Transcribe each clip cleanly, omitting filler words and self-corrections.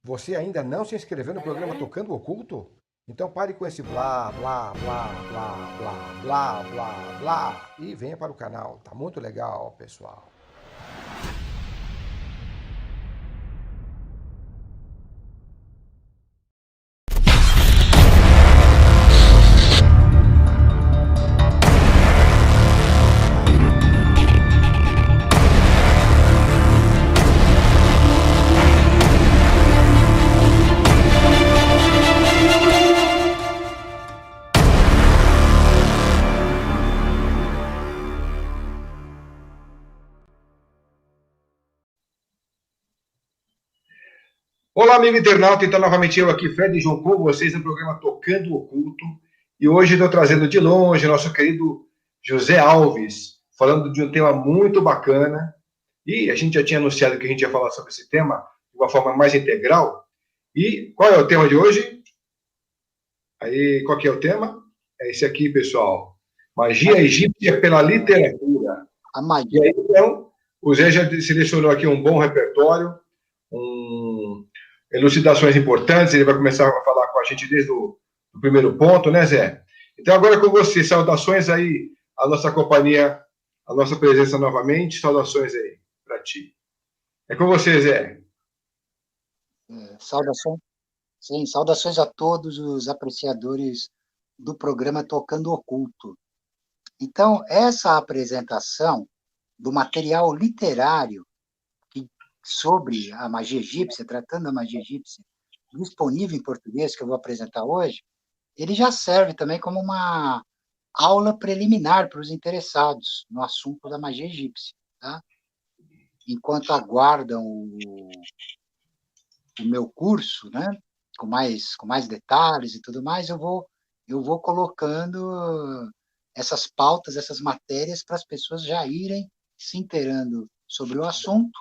Você ainda não se inscreveu no programa Tocando o Oculto? Então pare com esse blá, blá, blá, blá, blá, blá, blá, blá e venha para o canal. Tá muito legal, pessoal. Olá, amigo internauta, então novamente eu aqui, Fred João, com vocês no programa Tocando o Oculto. E hoje estou trazendo de longe nosso querido José Alves, falando de um tema muito bacana. E a gente já tinha anunciado que a gente ia falar sobre esse tema de uma forma mais integral. E qual é o tema de hoje? Aí, qual que é o tema? É esse aqui, pessoal. Magia egípcia pela literatura. A magia. E aí, então, o Zé já selecionou aqui um bom repertório, um elucidações importantes, ele vai começar a falar com a gente desde o primeiro ponto, né, Zé? Então, agora com você, saudações aí à nossa companhia, à nossa presença novamente, saudações aí para ti. É com você, Zé. Saudações a todos os apreciadores do programa Tocando Oculto. Então, essa apresentação do material literário sobre a magia egípcia, tratando da magia egípcia, disponível em português, que eu vou apresentar hoje, ele já serve também como uma aula preliminar para os interessados no assunto da magia egípcia, tá? Enquanto aguardam o meu curso, né, com mais detalhes e tudo mais, eu vou colocando essas pautas, essas matérias para as pessoas já irem se inteirando sobre o assunto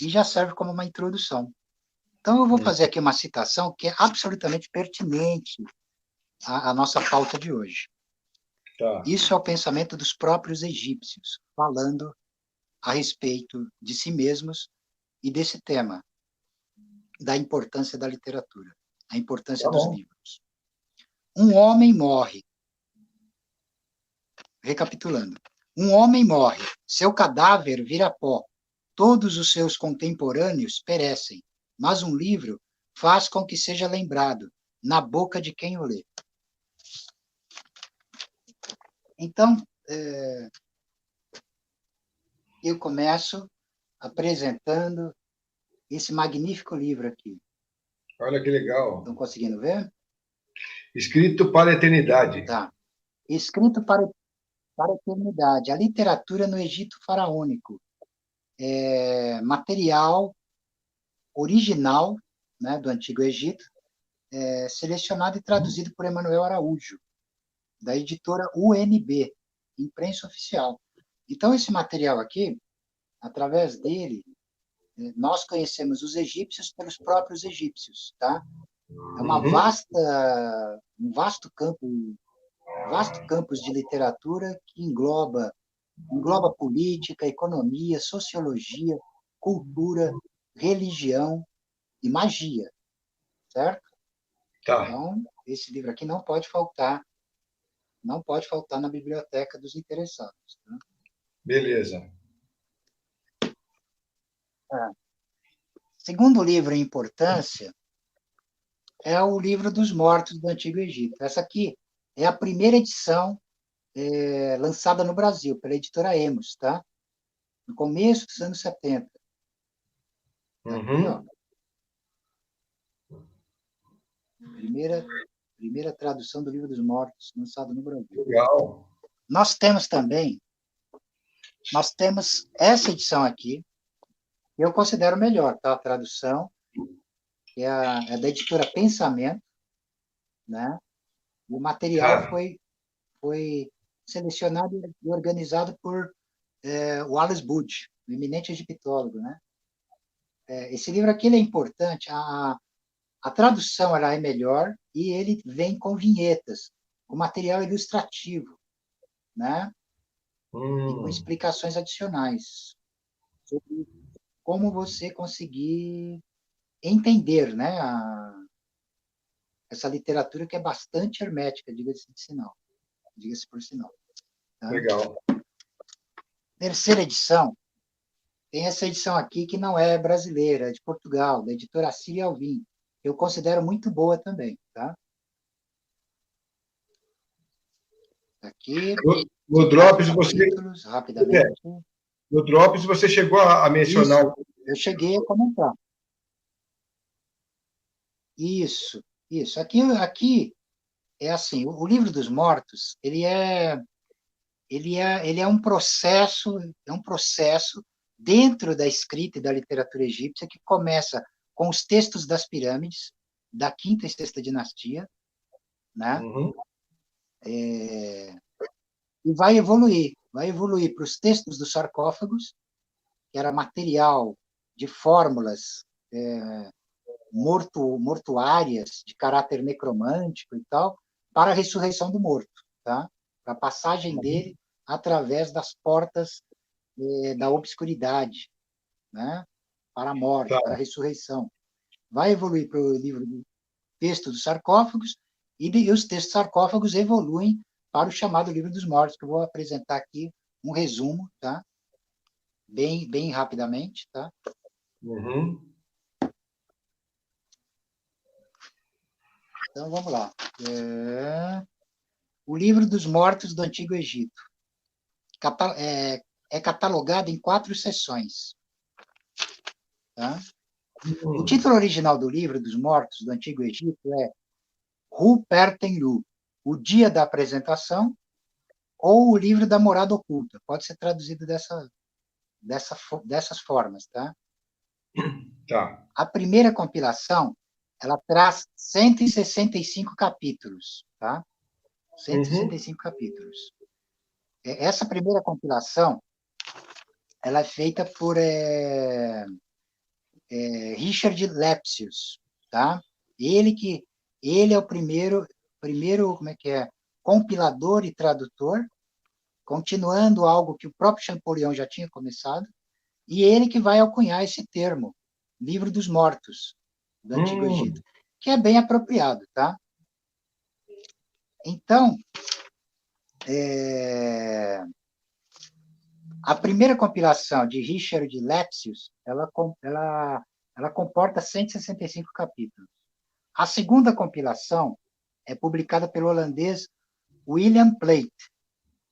e já serve como uma introdução. Então, eu vou fazer aqui uma citação que é absolutamente pertinente à nossa pauta de hoje. Tá. Isso é o pensamento dos próprios egípcios, falando a respeito de si mesmos e desse tema, da importância da literatura, a importância dos livros. Um homem morre. Recapitulando. Um homem morre, seu cadáver vira pó, todos os seus contemporâneos perecem, mas um livro faz com que seja lembrado na boca de quem o lê. Então, eu começo apresentando esse magnífico livro aqui. Olha que legal. Estão conseguindo ver? Escrito para a eternidade. Tá. Escrito para a eternidade. A literatura no Egito faraônico. Material original, né, do Antigo Egito, selecionado e traduzido por Emanuel Araújo, da editora UNB, Imprensa Oficial. Então, esse material aqui, através dele, nós conhecemos os egípcios pelos próprios egípcios, tá? É um vasto campus de literatura que engloba política, economia, sociologia, cultura, religião e magia, certo? Tá. Então, esse livro aqui não pode faltar na biblioteca dos interessados. Tá? Beleza. Segundo livro em importância é o Livro dos Mortos do Antigo Egito. Essa aqui é a primeira edição lançada no Brasil pela editora Emos, tá? No começo dos anos 70. Aqui, ó. Primeira tradução do Livro dos Mortos, lançado no Brasil. Legal. Nós temos essa edição aqui, que eu considero melhor, tá? A tradução, que é da editora Pensamento, né? E o material foi selecionado e organizado por Wallace Budge, o eminente egiptólogo, né? Esse livro aqui ele é importante, a tradução ela é melhor e ele vem com vinhetas, com material ilustrativo, né? E com explicações adicionais sobre como você conseguir entender, né, essa literatura que é bastante hermética, diga-se por sinal. Tá? Legal. Terceira edição, tem essa edição aqui que não é brasileira, é de Portugal, da editora Assíria Alvim. Eu considero muito boa também, tá? Aqui, No Drops rapidamente. No Drops você chegou a mencionar... Isso, eu cheguei a comentar. Isso. Aqui é assim, o Livro dos Mortos, ele é um processo, dentro da escrita e da literatura egípcia que começa com os textos das pirâmides, da quinta e sexta dinastia, né? Uhum. E vai evoluir para os textos dos sarcófagos, que era material de fórmulas mortuárias, de caráter necromântico e tal, para a ressurreição do morto, tá? Para a passagem dele através das portas da obscuridade, né? Para a morte, Tá. para a ressurreição. Vai evoluir para o livro do texto dos sarcófagos, e os textos sarcófagos evoluem para o chamado Livro dos Mortos, que eu vou apresentar aqui um resumo, tá? Bem rapidamente, tá? Uhum. Então, vamos lá. O Livro dos Mortos do Antigo Egito. É catalogado em 4 seções. Tá? O título original do Livro dos Mortos do Antigo Egito é Hu Perten-Lu, o Dia da Apresentação, ou o Livro da Morada Oculta. Pode ser traduzido dessas formas. Tá? Tá. A primeira compilação, ela traz 165 capítulos. Tá? 165 capítulos. Essa primeira compilação, ela é feita por Richard Lepsius, tá? Ele é o primeiro, como é que é, compilador e tradutor, continuando algo que o próprio Champollion já tinha começado, e ele que vai alcunhar esse termo, Livro dos Mortos, do Antigo Egito, que é bem apropriado, tá? Então, a primeira compilação de Richard Lepsius, ela comporta 165 capítulos. A segunda compilação é publicada pelo holandês William Plate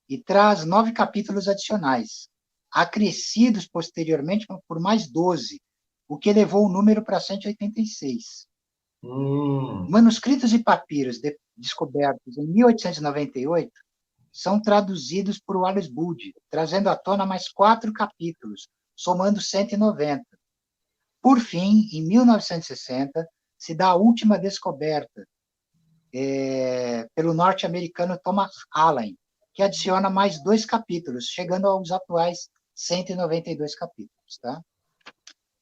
e traz 9 capítulos adicionais, acrescidos posteriormente por mais 12, o que elevou o número para 186. Manuscritos e papiros descobertos em 1898 são traduzidos por Wallace Wood, trazendo à tona mais 4 capítulos, somando 190. Por fim, em 1960, se dá a última descoberta pelo norte-americano Thomas Allen, que adiciona mais 2 capítulos, chegando aos atuais 192 capítulos. Tá?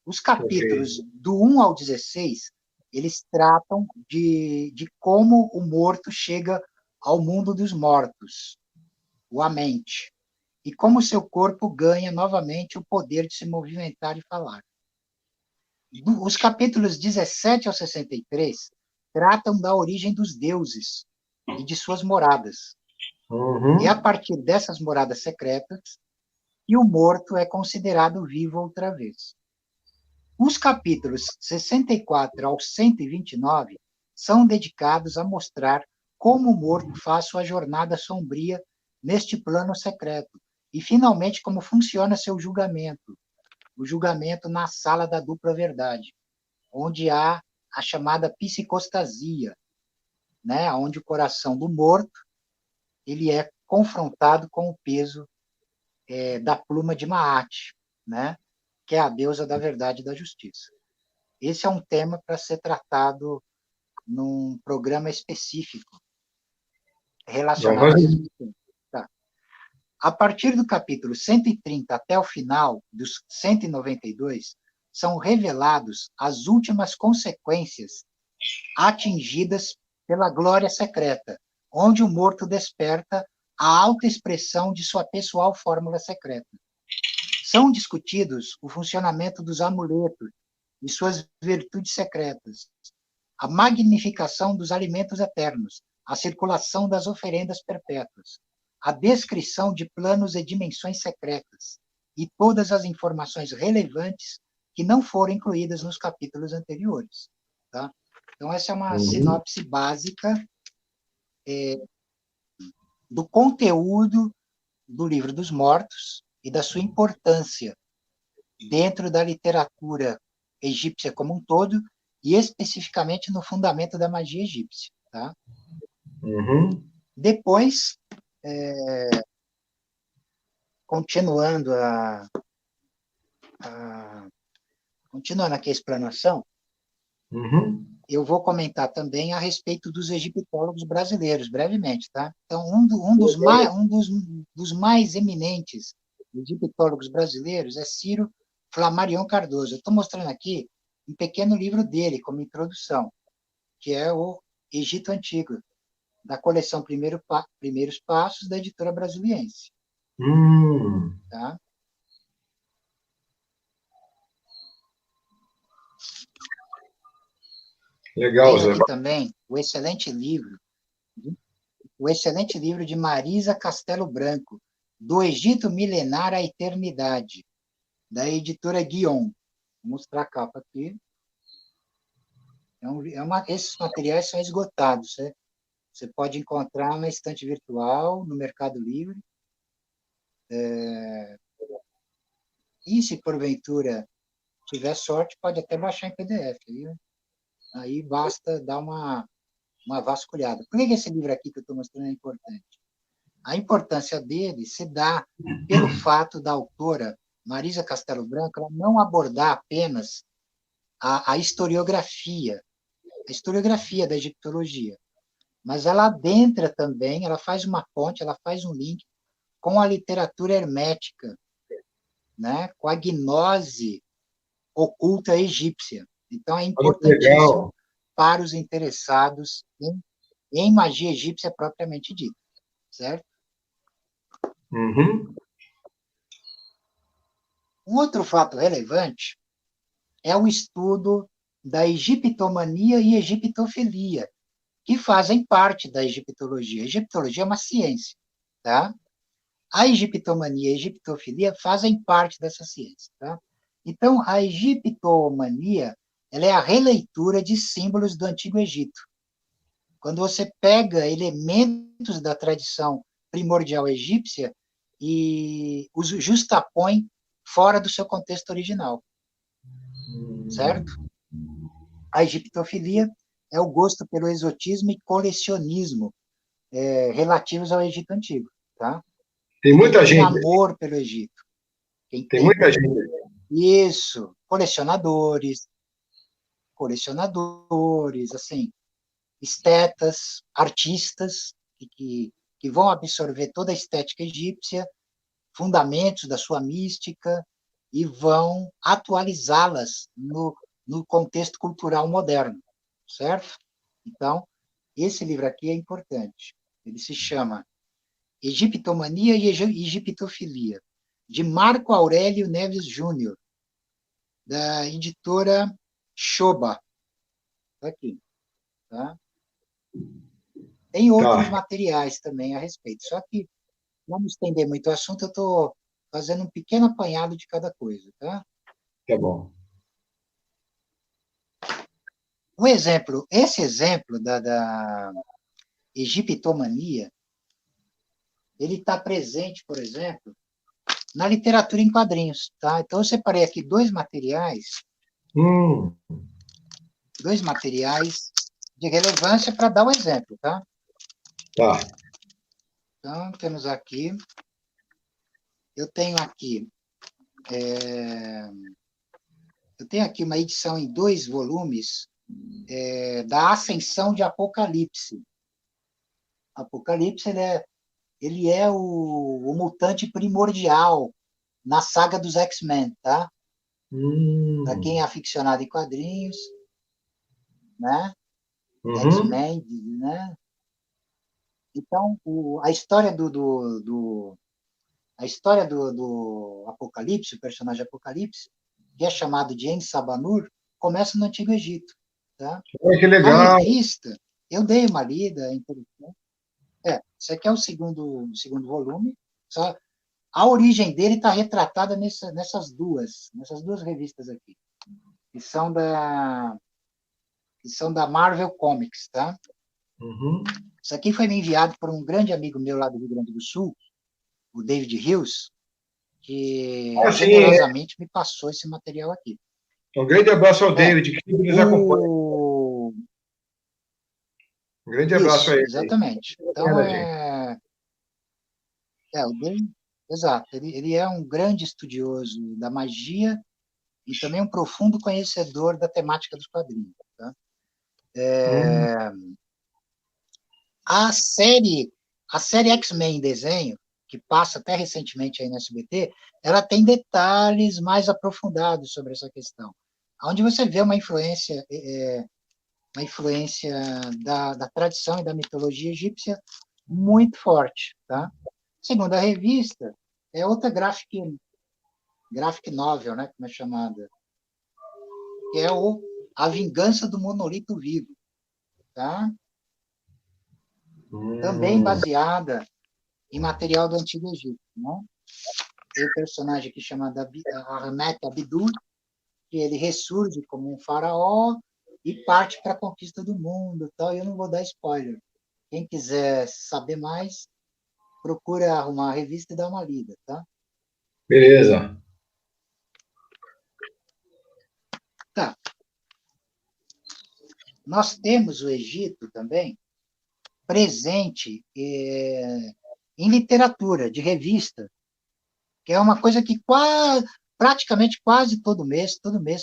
Os capítulos do 1 ao 16, eles tratam de como o morto chega ao mundo dos mortos, a mente, e como seu corpo ganha novamente o poder de se movimentar e falar. Os capítulos 17 ao 63 tratam da origem dos deuses e de suas moradas. E a partir dessas moradas secretas, que o morto é considerado vivo outra vez. Os capítulos 64 ao 129 são dedicados a mostrar como o morto faz sua jornada sombria neste plano secreto, e finalmente como funciona seu julgamento, o julgamento na sala da dupla verdade, onde há a chamada psicostasia, né, onde o coração do morto ele é confrontado com o peso da pluma de Maat, né, que é a deusa da verdade e da justiça. Esse é um tema para ser tratado num programa específico relacionado a esse tema. Tá. A partir do capítulo 130 até o final dos 192, são revelados as últimas consequências atingidas pela glória secreta, onde o morto desperta a alta expressão de sua pessoal fórmula secreta. São discutidos o funcionamento dos amuletos e suas virtudes secretas, a magnificação dos alimentos eternos, a circulação das oferendas perpétuas, a descrição de planos e dimensões secretas e todas as informações relevantes que não foram incluídas nos capítulos anteriores. Tá? Então, essa é uma sinopse básica do conteúdo do Livro dos Mortos e da sua importância dentro da literatura egípcia como um todo e especificamente no fundamento da magia egípcia. Tá? Depois, continuando continuando aqui a explanação, eu vou comentar também a respeito dos egiptólogos brasileiros, brevemente. Tá? Então, um dos mais eminentes egiptólogos brasileiros é Ciro Flammarion Cardoso. Eu estou mostrando aqui um pequeno livro dele, como introdução, que é o Egito Antigo, da coleção Primeiros Passos, da editora Brasiliense. Tá? Legal, Tem Zé. aqui também o excelente livro de Marisa Castelo Branco, Do Egito Milenar à Eternidade, da editora Guion. Vou mostrar a capa aqui. Esses materiais são esgotados. Você pode encontrar na estante virtual, no Mercado Livre. E, se porventura tiver sorte, pode até baixar em PDF. Aí basta dar uma vasculhada. Por que esse livro aqui que eu estou mostrando é importante? A importância dele se dá pelo fato da autora, Marisa Castelo Branco, ela não abordar apenas a historiografia da egiptologia, mas ela adentra também, ela faz uma ponte, ela faz um link com a literatura hermética, né, com a gnose oculta egípcia. Então, é importantíssimo para os interessados em magia egípcia propriamente dita, certo? Um outro fato relevante é o estudo da egiptomania e egiptofilia, que fazem parte da egiptologia. A egiptologia é uma ciência, tá? A egiptomania e a egiptofilia fazem parte dessa ciência, tá? Então, a egiptomania, ela é a releitura de símbolos do Antigo Egito. Quando você pega elementos da tradição primordial egípcia e os justapõe fora do seu contexto original, certo? A egiptofilia é o gosto pelo exotismo e colecionismo relativos ao Egito Antigo, tá? Tem muita gente. Amor pelo Egito. Tem muita gente. Isso, colecionadores, assim, estetas, artistas que vão absorver toda a estética egípcia, fundamentos da sua mística, e vão atualizá-las no contexto cultural moderno, certo? Então, esse livro aqui é importante. Ele se chama Egiptomania e Egiptofilia, de Marco Aurélio Neves Júnior, da editora Shoba. Está aqui. Tá? Tem outros materiais também a respeito. Só que, não me estender muito o assunto, eu estou fazendo um pequeno apanhado de cada coisa. Tá? Tá bom. Esse exemplo da egiptomania, ele está presente, por exemplo, na literatura em quadrinhos. Tá? Então, eu separei aqui dois materiais de relevância para dar um exemplo. Tá? Tá. Então, temos aqui... Eu tenho aqui uma edição em 2 volumes da Ascensão de Apocalipse. Apocalipse ele é o mutante primordial na saga dos X-Men, tá? Para quem é aficionado em quadrinhos, né? X-Men, né? Então, a história do Apocalipse, o personagem Apocalipse, que é chamado de En-Sabanur, começa no Antigo Egito. Tá? Olha que A legal. revista, eu dei uma lida, é interessante. Esse aqui é o segundo volume. Só, a origem dele está retratada nessas duas revistas aqui, que são da Marvel Comics, tá? Uhum. Isso aqui foi me enviado por um grande amigo meu lá do Rio Grande do Sul, o David Hills, que Ah, sim. generosamente me passou esse material aqui. Um grande abraço ao É, David, que nos acompanha. Um grande abraço a Isso, ele aí. exatamente. Então, Acompanhando a gente. o David, exato, ele é um grande estudioso da magia e também um profundo conhecedor da temática dos quadrinhos. Tá? Hum. A série X-Men em desenho, que passa até recentemente aí no SBT, ela tem detalhes mais aprofundados sobre essa questão, onde você vê uma influência da tradição e da mitologia egípcia muito forte. Tá? Segundo a revista, é outra graphic novel, né, como é chamada, que é A Vingança do Monolito Vivo. Tá? Também Hum. baseada em material do Antigo Egito. Né? Tem um personagem aqui chamado Ahmet Abidur, que ele ressurge como um faraó e parte para a conquista do mundo. Tal. Eu não vou dar spoiler. Quem quiser saber mais, procura arrumar a revista e dar uma lida. Tá? Beleza. Tá. Nós temos o Egito também presente em literatura, de revista, que é uma coisa que praticamente quase todo mês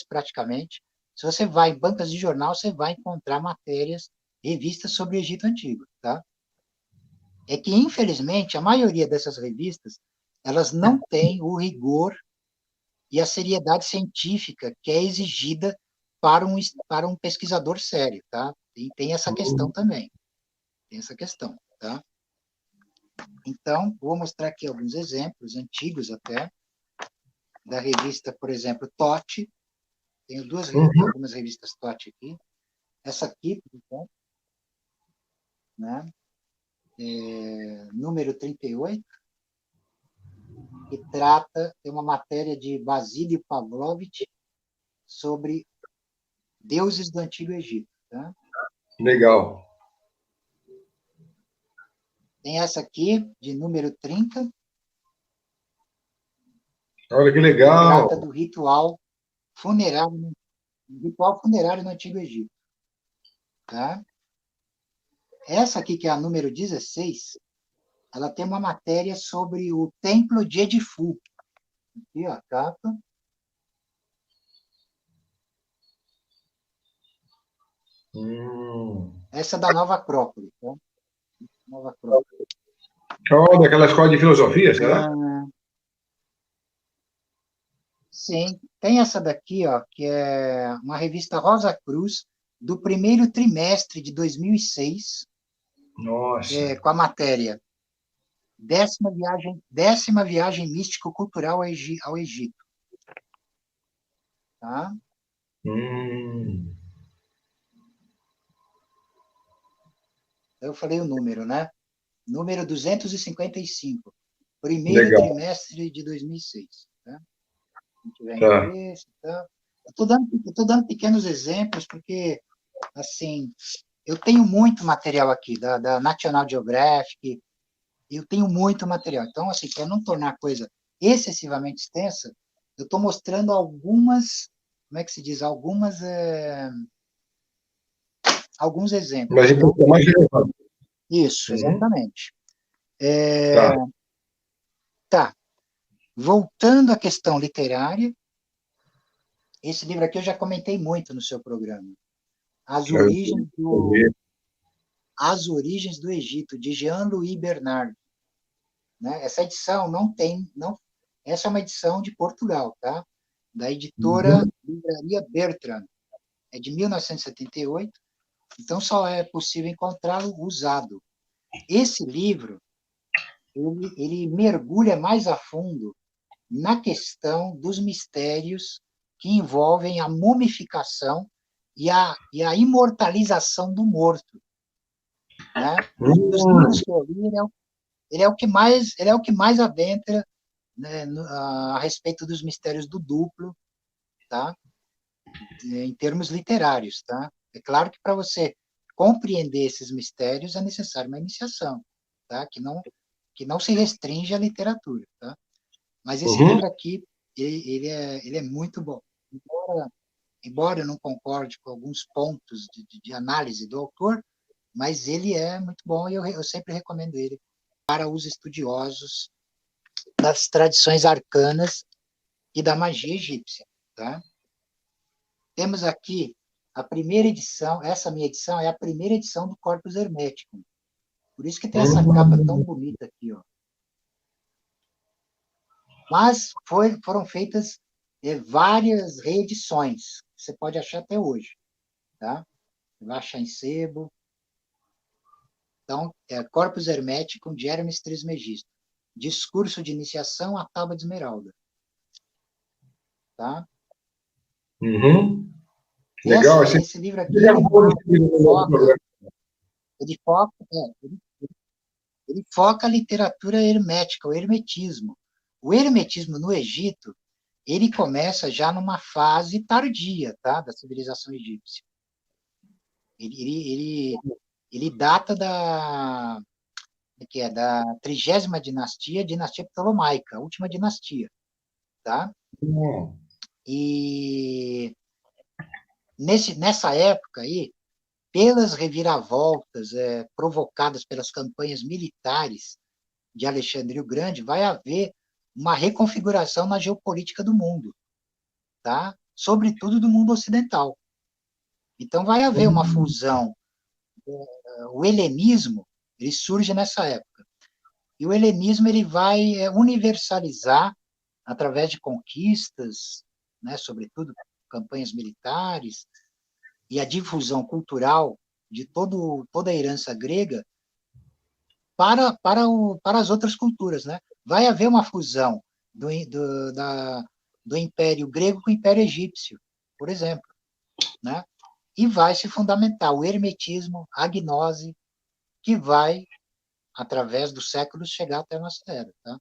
praticamente, se você vai em bancas de jornal, você vai encontrar matérias, revistas sobre o Egito Antigo. Tá? É que, infelizmente, a maioria dessas revistas elas não têm o rigor e a seriedade científica que é exigida para um pesquisador sério. Tá? E tem essa questão também. Tem essa questão. Tá? Então, vou mostrar aqui alguns exemplos, antigos até, da revista, por exemplo, Tote. Tenho Uhum. algumas revistas Tote aqui. Essa aqui, por exemplo, né? Número 38, que tem uma matéria de Basílio Pavlovich sobre deuses do Antigo Egito. Tá? Legal. Tem essa aqui, de número 30, Olha que que legal. trata do ritual funerário no Antigo Egito. Tá? Essa aqui, que é a número 16, ela tem uma matéria sobre o Templo de Edifu. Aqui, ó, a capa. Essa é da Nova Acrópole. Tá? Nova Acrópole. Olha, aquela escola de filosofia, será? Sim. Tem essa daqui, ó, que é uma revista Rosa Cruz, do primeiro trimestre de 2006, Nossa. com a matéria décima viagem místico-cultural ao Egito. Tá? Eu falei o número, né? Número 255. Primeiro Legal. trimestre de 2006. Tá? Quem tiver Tá. interesse, tá? Eu tô dando pequenos exemplos, porque, assim, eu tenho muito material aqui, da National Geographic, eu tenho muito material. Então, assim, para não tornar a coisa excessivamente extensa, eu estou mostrando algumas, como é que se diz? Alguns exemplos. Mas é mais relevante. Isso, exatamente. Tá. Tá. Voltando à questão literária, esse livro aqui eu já comentei muito no seu programa. As Origens do Egito, de Jean-Louis Bernard. Né? Essa edição essa é uma edição de Portugal, tá? Da editora Livraria Bertrand. É de 1978, então só é possível encontrá-lo usado. Esse livro, ele mergulha mais a fundo na questão dos mistérios que envolvem a mumificação e a imortalização do morto, né? Dos livros que eu li, ele é o que mais adentra, né, a respeito dos mistérios do duplo, tá? Em termos literários, tá? É claro que para você compreender esses mistérios é necessário uma iniciação, tá? Que não se restringe à literatura, tá? Mas esse livro aqui, ele é muito bom. Embora eu não concorde com alguns pontos de análise do autor, mas ele é muito bom e eu sempre recomendo ele para os estudiosos das tradições arcanas e da magia egípcia, tá? Temos aqui a primeira edição, essa minha edição é a primeira edição do Corpus Hermeticum. Por isso que tem essa capa tão bonita aqui, ó. Mas foram feitas várias reedições, que você pode achar até hoje, tá? Você vai achar em sebo. Então, Corpus Hermeticum de Hermes Trismegisto. Discurso de iniciação à Tábua de Esmeralda. Tá? Legal. Esse livro aqui, ele foca a literatura hermética, o hermetismo. O hermetismo no Egito, ele começa já numa fase tardia, tá, da civilização egípcia. Ele data da 30ª dinastia, dinastia ptolomaica, a última dinastia, tá? E nessa época aí, pelas reviravoltas provocadas pelas campanhas militares de Alexandre o Grande, vai haver uma reconfiguração na geopolítica do mundo, tá? Sobretudo do mundo ocidental. Então, vai haver uma fusão. O helenismo, ele surge nessa época. E o helenismo ele vai universalizar, através de conquistas, né, sobretudo campanhas militares, e a difusão cultural de toda a herança grega para as outras culturas, né? Vai haver uma fusão do Império Grego com o Império Egípcio, por exemplo, né? E vai se fundamentar o hermetismo, a gnose, que vai, através dos séculos, chegar até a nossa era, tá?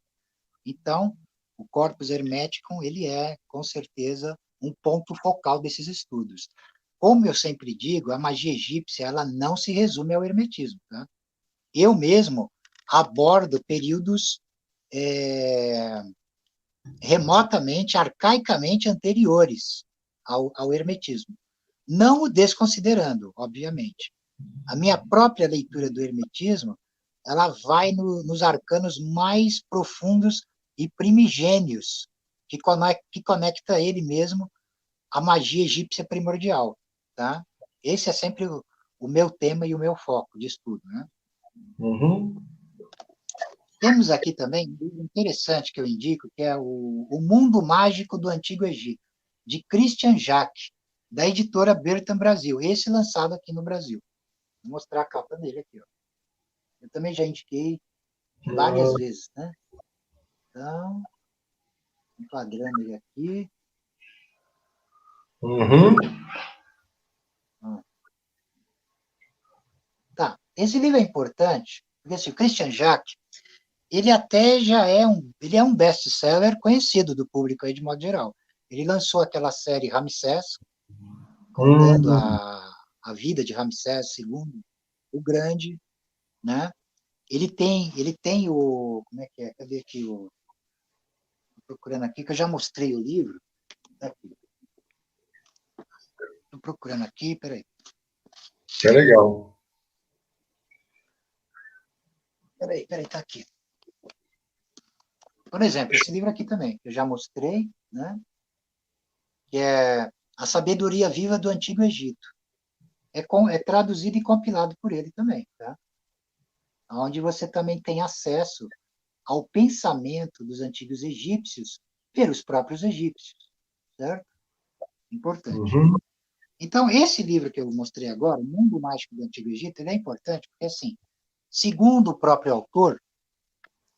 Então, o Corpus Hermeticum, ele é, com certeza, um ponto focal desses estudos. Como eu sempre digo, a magia egípcia ela não se resume ao hermetismo, tá? Eu mesmo abordo períodos remotamente, arcaicamente anteriores ao hermetismo. Não o desconsiderando, obviamente. A minha própria leitura do hermetismo, ela vai nos arcanos mais profundos e primigênios, que conecta ele mesmo à magia egípcia primordial, tá? Esse é sempre o meu tema e o meu foco de estudo, né? Temos aqui também um livro interessante que eu indico, que é o Mundo Mágico do Antigo Egito, de Christian Jacques, da editora Bertam Brasil, esse lançado aqui no Brasil. Vou mostrar a capa dele aqui, ó. Eu também já indiquei várias vezes, né? Então, enquadrando ele aqui. Tá, esse livro é importante, porque assim, o Christian Jacques, ele até já é um best-seller conhecido do público aí de modo geral. Ele lançou aquela série Ramsés, contando a vida de Ramsés II, o Grande, né? Ele tem o... Como é que é? Cadê aqui o... Tô procurando aqui, que eu já mostrei o livro. Aqui. Estou procurando aqui, peraí. É legal. Peraí, tá aqui. Por exemplo, esse livro aqui também, que eu já mostrei, né? Que é A Sabedoria Viva do Antigo Egito. É traduzido e compilado por ele também, tá? Onde você também tem acesso ao pensamento dos antigos egípcios pelos próprios egípcios, certo? Importante. Então, esse livro que eu mostrei agora, O Mundo Mágico do Antigo Egito, ele é importante porque, assim, segundo o próprio autor,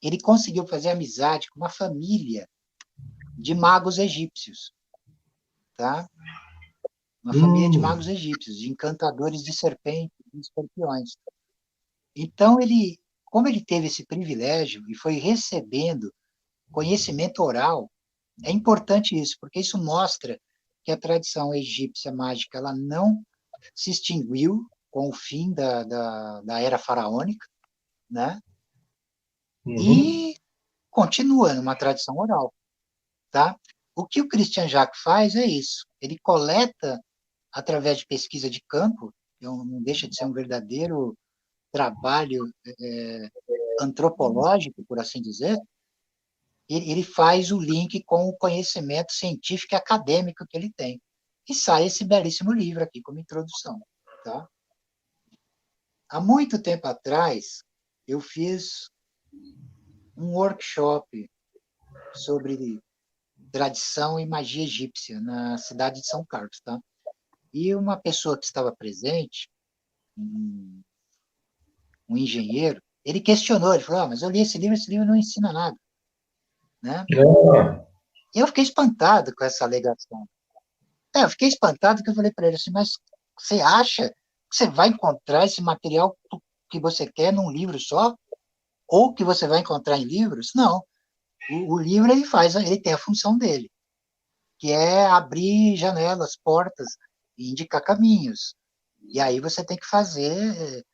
ele conseguiu fazer amizade com uma família de magos egípcios, tá? Uma família de magos egípcios, de encantadores de serpentes e escorpiões. Então, como ele teve esse privilégio e foi recebendo conhecimento oral, é importante isso, porque isso mostra que a tradição egípcia mágica ela não se extinguiu com o fim da era faraônica, né? E continua numa tradição oral, tá? O que o Christian Jacques faz é isso. Ele coleta, através de pesquisa de campo, não deixa de ser um verdadeiro trabalho antropológico, por assim dizer, ele faz o link com o conhecimento científico e acadêmico que ele tem. E sai esse belíssimo livro aqui como introdução, tá? Há muito tempo atrás, eu fiz um workshop sobre tradição e magia egípcia na cidade de São Carlos, tá? E uma pessoa que estava presente, um engenheiro, ele questionou, ele falou, mas eu li esse livro não ensina nada, né? E eu fiquei espantado com essa alegação. Eu fiquei espantado porque eu falei para ele assim, mas você acha que você vai encontrar esse material que você quer num livro só? Ou que você vai encontrar em livros? Não. O livro ele tem a função dele, que é abrir janelas, portas e indicar caminhos. E aí você tem que fazer,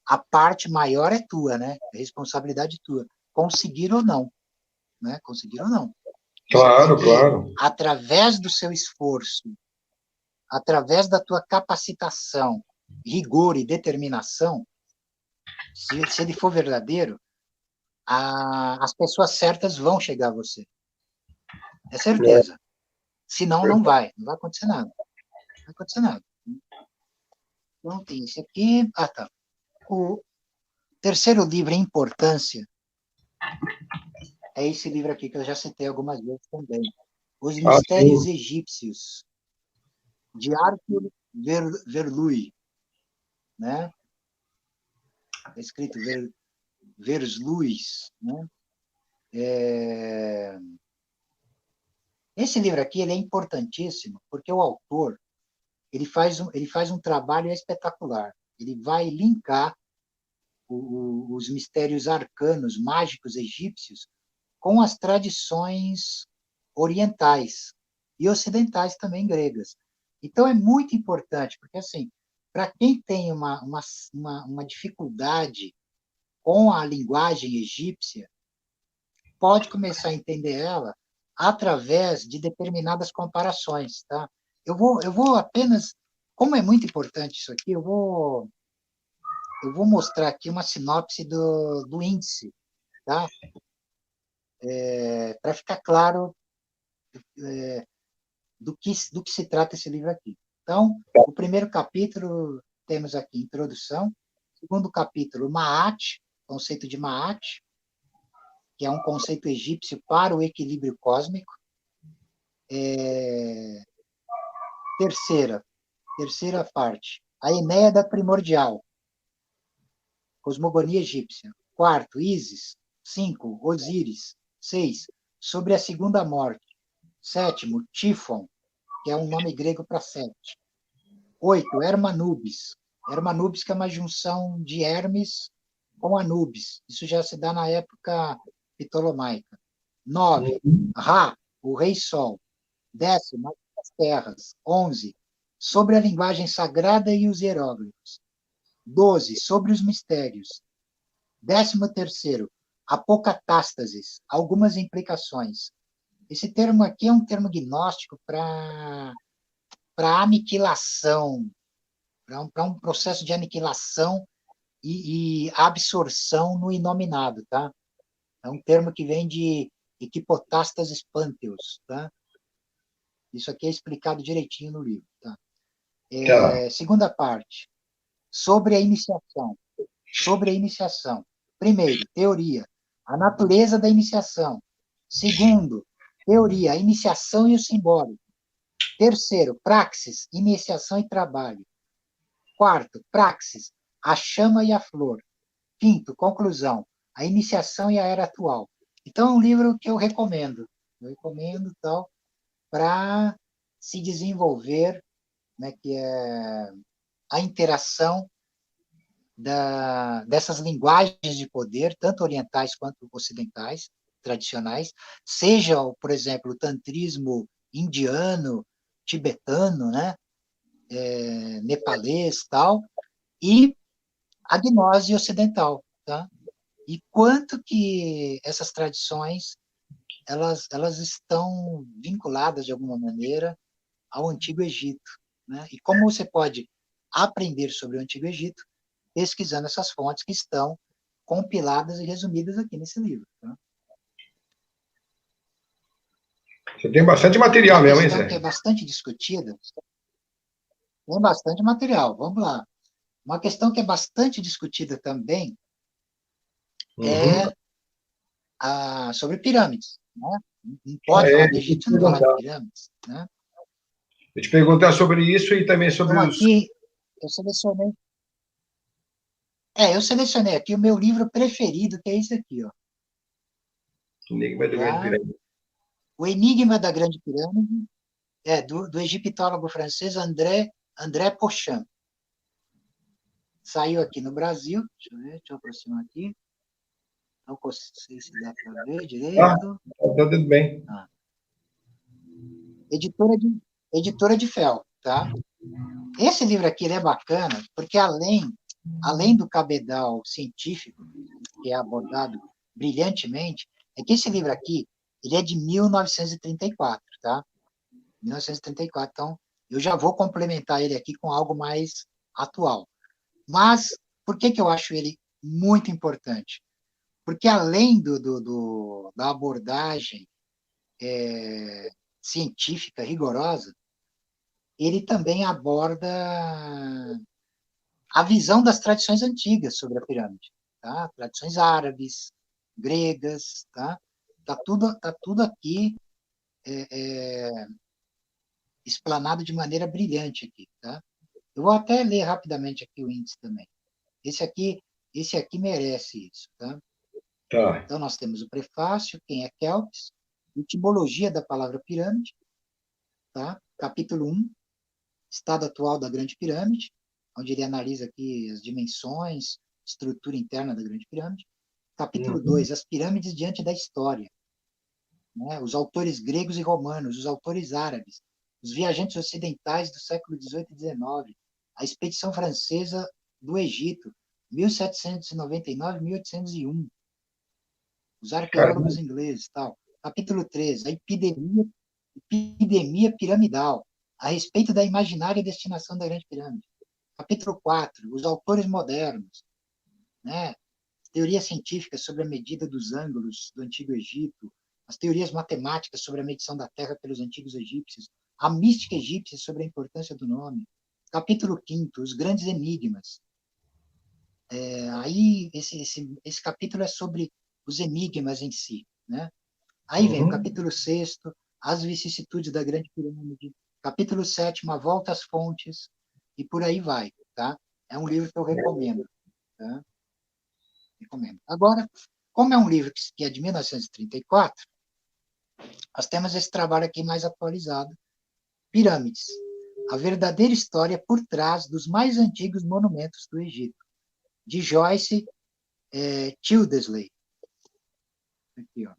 a parte maior é tua, né? A responsabilidade tua. Conseguir ou não, né? Conseguir ou não. Claro, claro. Através do seu esforço, através da tua capacitação, rigor e determinação, se ele for verdadeiro, as pessoas certas vão chegar a você. É certeza. Senão, não vai acontecer nada. Não vai acontecer nada. Então, tem esse aqui. Ah, tá. O terceiro livro em importância é esse livro aqui, que eu já citei algumas vezes também. Os Mistérios Egípcios, de Arthur Verluy, né? É escrito Versluis, né? Esse livro aqui ele é importantíssimo, porque o autor ele faz um trabalho espetacular. Ele vai linkar os mistérios arcanos, mágicos egípcios, com as tradições orientais e ocidentais também gregas. Então, é muito importante, porque, assim, para quem tem uma dificuldade com a linguagem egípcia, pode começar a entender ela através de determinadas comparações, tá? Eu vou apenas, como é muito importante isso aqui, eu vou mostrar aqui uma sinopse do índice, tá? Para ficar claro do que se trata esse livro aqui. Então, o primeiro capítulo, temos aqui introdução. Segundo capítulo, Ma'at, conceito de Ma'at, que é um conceito egípcio para o equilíbrio cósmico. Terceira parte, a Enéada primordial, cosmogonia egípcia. Quarto, Ísis. 5, Osíris. 6, sobre a segunda morte. Sétimo, Tifon, que é um nome grego para sete. 8, Hermanubis. Hermanubis, que é uma junção de Hermes com Anubis. Isso já se dá na época ptolomaica. 9, Ra, o rei Sol. 10, as terras. 11, sobre a linguagem sagrada e os hieróglifos. 12, sobre os mistérios. 13º, apocatástasis, algumas implicações. Esse termo aqui é um termo gnóstico para aniquilação, para um processo de aniquilação e absorção no inominado, tá? É um termo que vem de equipotástasis pantheos, tá? Isso aqui é explicado direitinho no livro, tá? Segunda parte, sobre a iniciação. Sobre a iniciação. Primeiro, teoria, a natureza da iniciação. Segundo, teoria, a iniciação e o simbólico. Terceiro, praxis, iniciação e trabalho. Quarto, praxis, a chama e a flor. Quinto, conclusão, a iniciação e a era atual. Então, é um livro que eu recomendo. Eu recomendo, tal, para se desenvolver, né, que é a interação dessas linguagens de poder, tanto orientais quanto ocidentais, tradicionais, seja, por exemplo, o tantrismo indiano, tibetano, né, nepalês, tal, e a gnose ocidental, tá? E quanto que essas tradições elas estão vinculadas de alguma maneira ao Antigo Egito, né? E como você pode aprender sobre o Antigo Egito pesquisando essas fontes que estão compiladas e resumidas aqui nesse livro. Tá? Você tem bastante material mesmo, hein, Uma questão que é Zé? bastante discutida, tem bastante material, vamos lá. Uma questão que é bastante discutida também Uhum. é sobre pirâmides. Né? Não pode falar do Egito se não falar de pirâmides. Né? Eu te perguntar sobre isso e também sobre Então, os. aqui, eu selecionei aqui o meu livro preferido, que é esse aqui, ó, Enigma do Grande tá? Pirâmide. O Enigma da Grande Pirâmide, do egiptólogo francês André Pochon. Saiu aqui no Brasil, deixa eu aproximar aqui, não sei se dá para ver Ah, direito. tá tudo bem. Ah. Editora de Fel, tá? Esse livro aqui ele é bacana, porque além do cabedal científico, que é abordado brilhantemente, é que esse livro aqui, ele é de 1934, tá? 1934, então eu já vou complementar ele aqui com algo mais atual. Mas por que eu acho ele muito importante? Porque além da abordagem científica rigorosa, ele também aborda a visão das tradições antigas sobre a pirâmide, tá? Tradições árabes, gregas, tá? Tá tudo aqui explanado de maneira brilhante aqui, tá? Eu vou até ler rapidamente aqui o índice também. Esse aqui, esse aqui merece isso, tá? Tá. Então nós temos o prefácio, quem é Kelps, etimologia da palavra pirâmide, tá? Capítulo 1, estado atual da Grande Pirâmide, onde ele analisa aqui as dimensões, estrutura interna da Grande Pirâmide. Capítulo Uhum. 2, as pirâmides diante da história. Né? Os autores gregos e romanos, os autores árabes, os viajantes ocidentais do século XVIII e XIX, a expedição francesa do Egito, 1799-1801, os Caramba. arqueólogos ingleses, tal. Capítulo 3, a epidemia piramidal, a respeito da imaginária destinação da Grande Pirâmide. Capítulo 4, os autores modernos, né? Teorias científicas sobre a medida dos ângulos do Antigo Egito, as teorias matemáticas sobre a medição da Terra pelos antigos egípcios, a mística egípcia sobre a importância do nome. Capítulo 5, os grandes enigmas. Aí, esse capítulo é sobre os enigmas em si. Né? Aí vem o Uhum. capítulo 6, as vicissitudes da Grande Pirâmide. Capítulo 7, a volta às fontes. E por aí vai. Tá? É um livro que eu recomendo. Tá? Recomendo. Agora, como é um livro que é de 1934, nós temos esse trabalho aqui mais atualizado, Pirâmides, a verdadeira história por trás dos mais antigos monumentos do Egito, de Joyce Tildesley. Aqui, ó.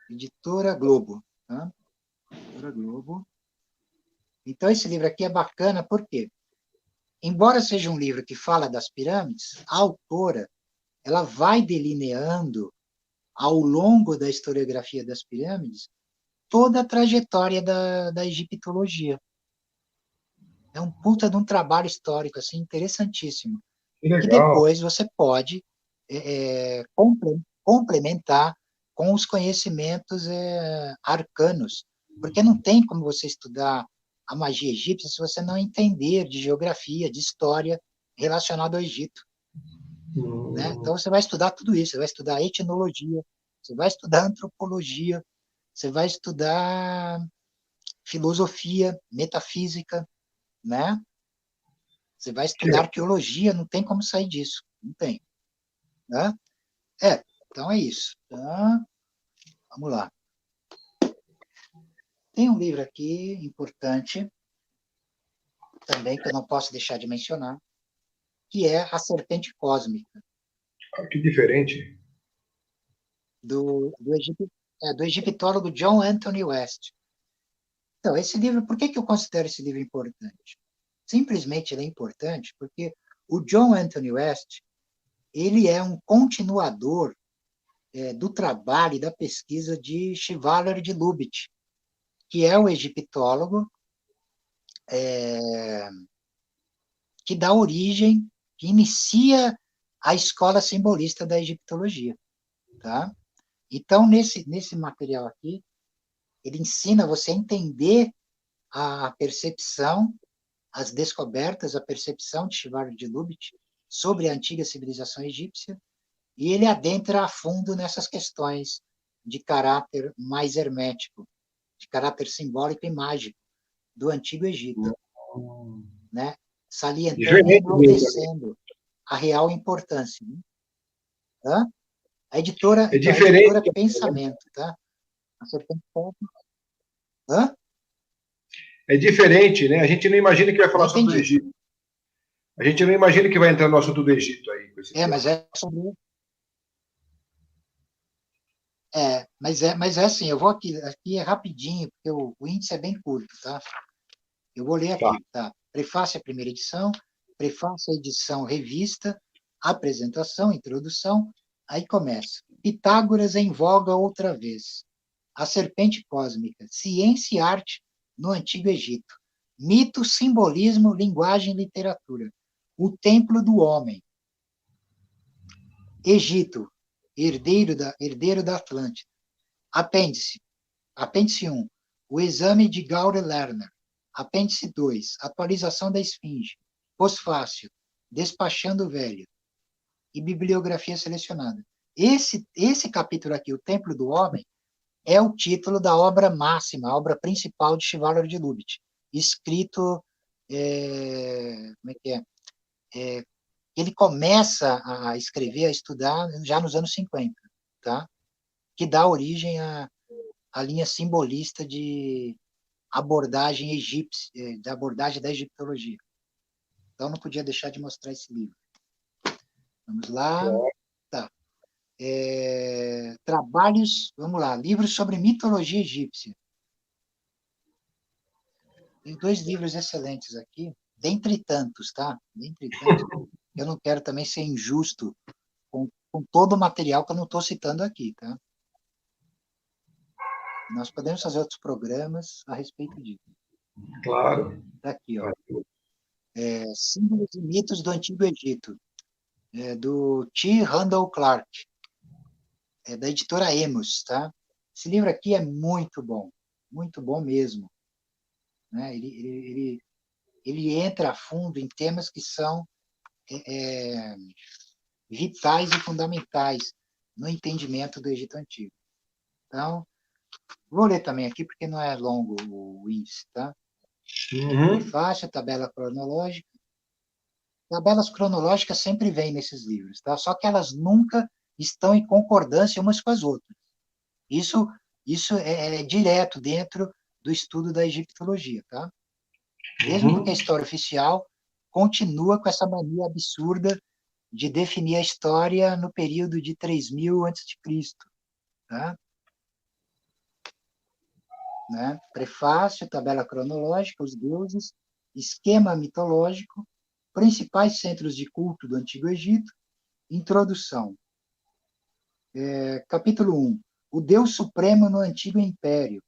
Editora Globo. Tá? Editora Globo. Então, esse livro aqui é bacana, por quê? Embora seja um livro que fala das pirâmides, a autora ela vai delineando, ao longo da historiografia das pirâmides, toda a trajetória da egiptologia. É um puta de um trabalho histórico assim, interessantíssimo, Que que legal. depois você pode complementar com os conhecimentos arcanos, porque não tem como você estudar a magia egípcia se você não entender de geografia, de história relacionada ao Egito. Né? Então você vai estudar tudo isso, você vai estudar etnologia, você vai estudar antropologia, você vai estudar filosofia, metafísica, né? Você vai Que estudar arqueologia, não tem como sair disso, não tem. Né? Então é isso. Tá? Vamos lá. Tem um livro aqui importante, também, que eu não posso deixar de mencionar, que é A Serpente Cósmica, Ah, que diferente. do egiptólogo John Anthony West. Então, esse livro, por que eu considero esse livro importante? Simplesmente ele é importante porque o John Anthony West, ele é um continuador do trabalho e da pesquisa de Shivalaria de Lubitsch, que é o egiptólogo que dá origem, que inicia a escola simbolista da egiptologia. Tá? Então, nesse material aqui, ele ensina você a entender a percepção, as descobertas, a percepção de Shivalaria de Lubitsch sobre a antiga civilização egípcia, e ele adentra a fundo nessas questões de caráter mais hermético, de caráter simbólico e mágico do Antigo Egito, né? Salientando e enaltecendo a real importância. Né? Tá? A editora Pensamento, tá? A Serpente Cósmica. Hã? É diferente, né? A gente não imagina que vai falar sobre o Egito. A gente não imagina que vai entrar no assunto do Egito aí. Com esse mas é sobre... Mas é assim, eu vou aqui é rapidinho, porque o índice é bem curto, tá? Eu vou ler aqui, tá? Prefácio à primeira edição, prefácio à edição revista, apresentação, introdução, aí começa. Pitágoras em voga outra vez. A Serpente Cósmica, ciência e arte no Antigo Egito. Mito, simbolismo, linguagem e literatura. O templo do homem. Egito, herdeiro da Atlântida. Apêndice 1. O exame de Gaude Lerner. Apêndice 2. Atualização da Esfinge. Pós-fácil. Despachando o velho. E bibliografia selecionada. Esse capítulo aqui, O Templo do Homem, é o título da obra máxima, a obra principal de Shivalaria de Lubitsch, escrito, como é que é? Ele começa a escrever, a estudar já nos anos 50, tá? Que dá origem à linha simbolista de abordagem egípcia, da abordagem da egiptologia. Então, não podia deixar de mostrar esse livro. Vamos lá. Tá. Trabalhos, vamos lá, livros sobre mitologia egípcia. Tem 2 livros excelentes aqui, dentre tantos, tá? Dentre tantos. Eu não quero também ser injusto com todo o material que eu não estou citando aqui, tá? Nós podemos fazer outros programas a respeito disso. Claro. Tá aqui, ó. Símbolos e mitos do Antigo Egito, do T. Randall Clark, da editora Emos, tá? Esse livro aqui é muito bom mesmo. Né? Ele entra a fundo em temas que são vitais e fundamentais no entendimento do Egito Antigo. Então, vou ler também aqui, porque não é longo o índice, tá? Faixa, tabela cronológica. Tabelas cronológicas sempre vêm nesses livros, tá? Só que elas nunca estão em concordância umas com as outras. Isso é direto dentro do estudo da egiptologia, tá? Mesmo porque a história oficial continua com essa mania absurda de definir a história no período de 3000 a.C., tá? Né? Prefácio, tabela cronológica, os deuses, esquema mitológico, principais centros de culto do Antigo Egito, introdução. Capítulo 1, o Deus Supremo no Antigo Império.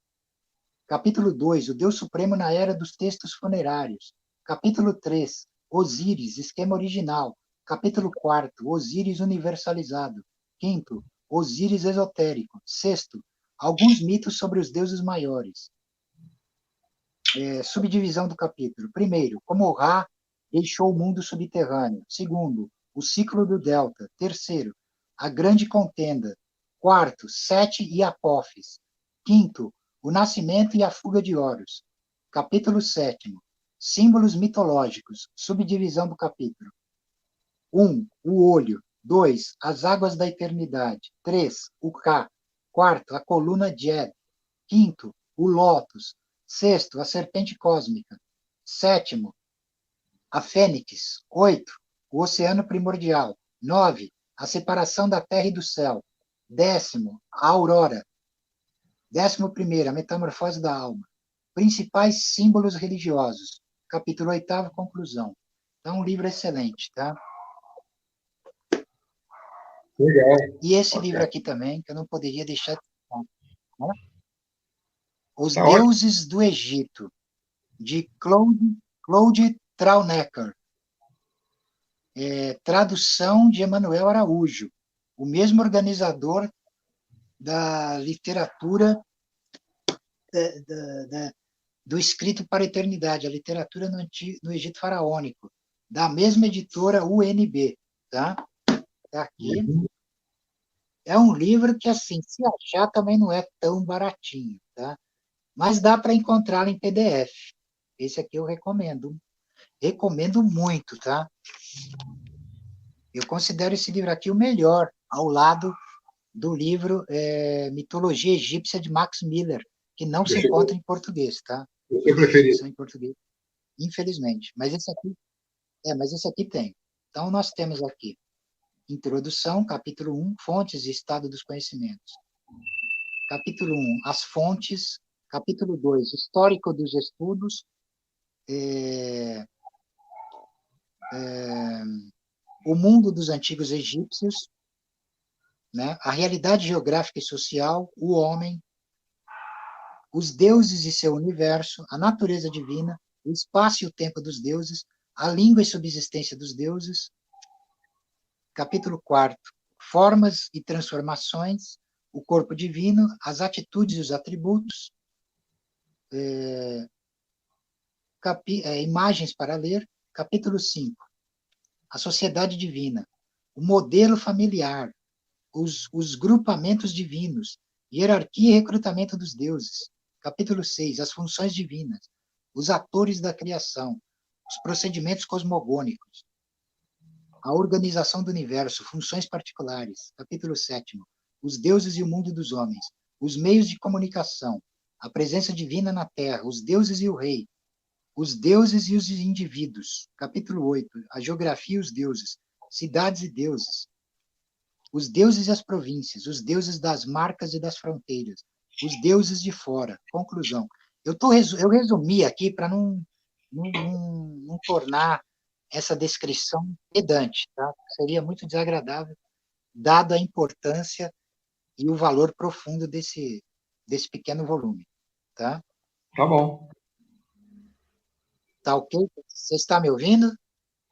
Capítulo 2, o Deus Supremo na Era dos Textos Funerários. Capítulo 3, Osíris, esquema original. Capítulo 4, Osíris universalizado. 5º, Osíris esotérico. 6º, alguns mitos sobre os deuses maiores. Subdivisão do capítulo. 1º, como Ra deixou o mundo subterrâneo. 2º, o ciclo do Delta. 3º, a grande contenda. 4º, Sete e Apófis. 5º, o nascimento e a fuga de Horus. Capítulo 7º, símbolos mitológicos. Subdivisão do capítulo. 1, o olho. 2, as águas da eternidade. 3, o Ka. Quarto, a coluna Jed. Quinto, o Lótus. Sexto, a serpente cósmica. Sétimo, a fênix. Oito, o oceano primordial. Nove, a separação da terra e do céu. Décimo, a aurora. 11º, a metamorfose da alma. Principais símbolos religiosos. Capítulo 8º, conclusão. Então, um livro excelente, tá? Legal. E esse livro aqui também, que eu não poderia deixar de citar, né? Os Tá ótimo. Deuses do Egito, de Claude Traunecker. Tradução de Emanuel Araújo, o mesmo organizador da literatura do escrito para a eternidade, a literatura no Egito faraônico, da mesma editora UNB, tá? Tá aqui. Uhum. É um livro que, assim, se achar também não é tão baratinho, tá? Mas dá para encontrá-lo em PDF. Esse aqui eu recomendo. Recomendo muito, tá? Eu considero esse livro aqui o melhor, ao lado do livro Mitologia Egípcia, de Max Miller, que não se encontra em português, tá? O seu preferido. Em português, infelizmente. Mas esse aqui tem. Então, nós temos aqui Introdução, capítulo 1, Fontes e Estado dos Conhecimentos. Capítulo 1, As Fontes. Capítulo 2, Histórico dos Estudos. O Mundo dos Antigos Egípcios. Né? A Realidade Geográfica e Social, o Homem, os deuses e seu universo, a natureza divina, o espaço e o tempo dos deuses, a língua e subsistência dos deuses. Capítulo 4, formas e transformações, o corpo divino, as atitudes e os atributos, imagens para ler. Capítulo 5, a sociedade divina, o modelo familiar, os grupamentos divinos, hierarquia e recrutamento dos deuses. Capítulo 6, as funções divinas, os atores da criação, os procedimentos cosmogônicos, a organização do universo, funções particulares. Capítulo 7, os deuses e o mundo dos homens, os meios de comunicação, a presença divina na Terra, os deuses e o rei, os deuses e os indivíduos. Capítulo 8, a geografia e os deuses, cidades e deuses, os deuses e as províncias, os deuses das marcas e das fronteiras, os deuses de fora. Conclusão. Eu resumi aqui para não tornar essa descrição pedante, tá? Seria muito desagradável, dada a importância e o valor profundo desse pequeno volume, tá? Tá bom. Tá ok? Você está me ouvindo?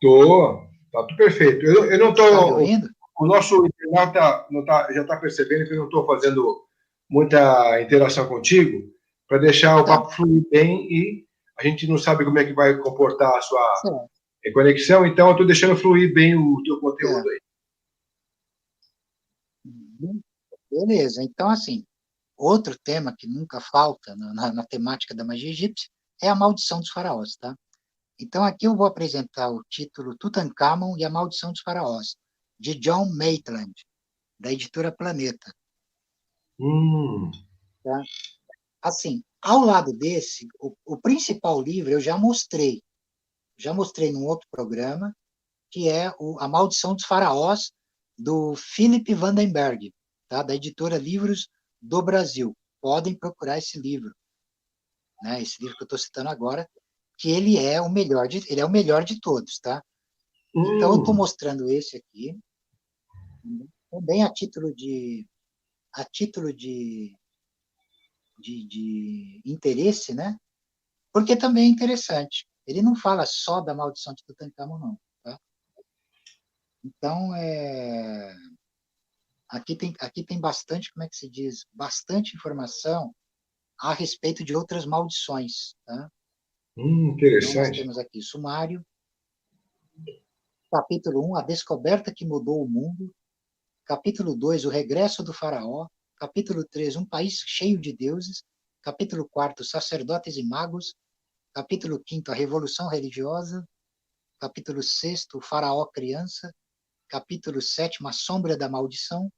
Tô. Tá tudo perfeito. Eu não tô. Está me ouvindo? O nosso internauta já está percebendo que eu não estou fazendo muita interação contigo para deixar o papo fluir bem e a gente não sabe como é que vai comportar a sua conexão, então eu estou deixando fluir bem o teu conteúdo aí. Beleza. Então, assim, outro tema que nunca falta na temática da magia egípcia é a maldição dos faraós, tá? Então, aqui eu vou apresentar o título Tutankhamon e a Maldição dos Faraós, de John Maitland, da editora Planeta. Tá? Assim, ao lado desse, o principal livro eu já mostrei num outro programa, que é A Maldição dos Faraós, do Philip Vandenberg, tá? Da editora Livros do Brasil. Podem procurar esse livro, né? Esse livro que eu estou citando agora, que ele é o melhor de todos, tá? Então, eu estou mostrando esse aqui, também a título de interesse, né? Porque também é interessante. Ele não fala só da maldição de Tutankhamon, não. Tá? Então, aqui tem bastante, como é que se diz? Bastante informação a respeito de outras maldições. Tá? Interessante. Então, nós temos aqui sumário. Capítulo 1, a descoberta que mudou o mundo. Capítulo 2, o regresso do faraó. Capítulo 3, um país cheio de deuses. Capítulo 4, sacerdotes e magos. Capítulo 5, a revolução religiosa. Capítulo 6, o faraó criança. Capítulo 7, a sombra da maldição.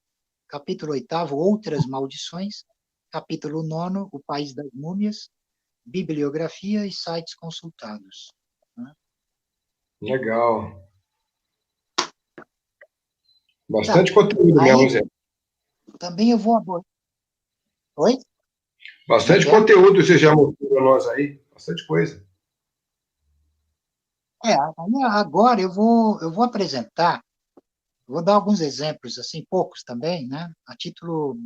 capítulo 8º, Outras Maldições, capítulo 9º, O País das Múmias, bibliografia e sites consultados. Né? Legal. Bastante conteúdo Aí, mesmo, Zé. também eu vou abordar. Oi? Bastante conteúdo você já mostrou para nós aí. Bastante coisa. Agora eu vou apresentar, vou dar alguns exemplos, assim, poucos também, né? A título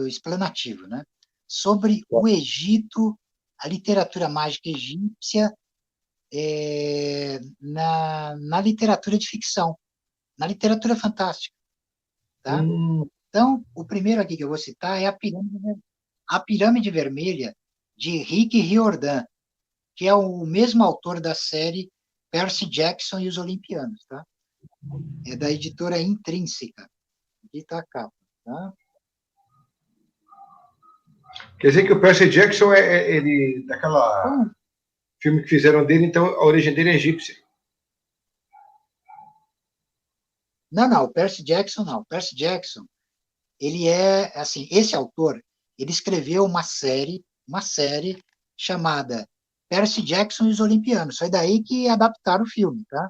explanativo, né? Sobre o Egito, a literatura mágica egípcia na literatura de ficção, na literatura fantástica, tá? Então, o primeiro aqui que eu vou citar é a Pirâmide Vermelha, de Rick Riordan, que é o mesmo autor da série Percy Jackson e os Olimpianos, tá? É da editora Intrínseca. Aqui está a capa, tá? Quer dizer que o Percy Jackson ele daquela filme que fizeram dele, então a origem dele é egípcia. Não, o Percy Jackson não. O Percy Jackson, ele é, assim, esse autor, ele escreveu uma série chamada Percy Jackson e os Olimpianos. Foi daí que adaptaram o filme, tá?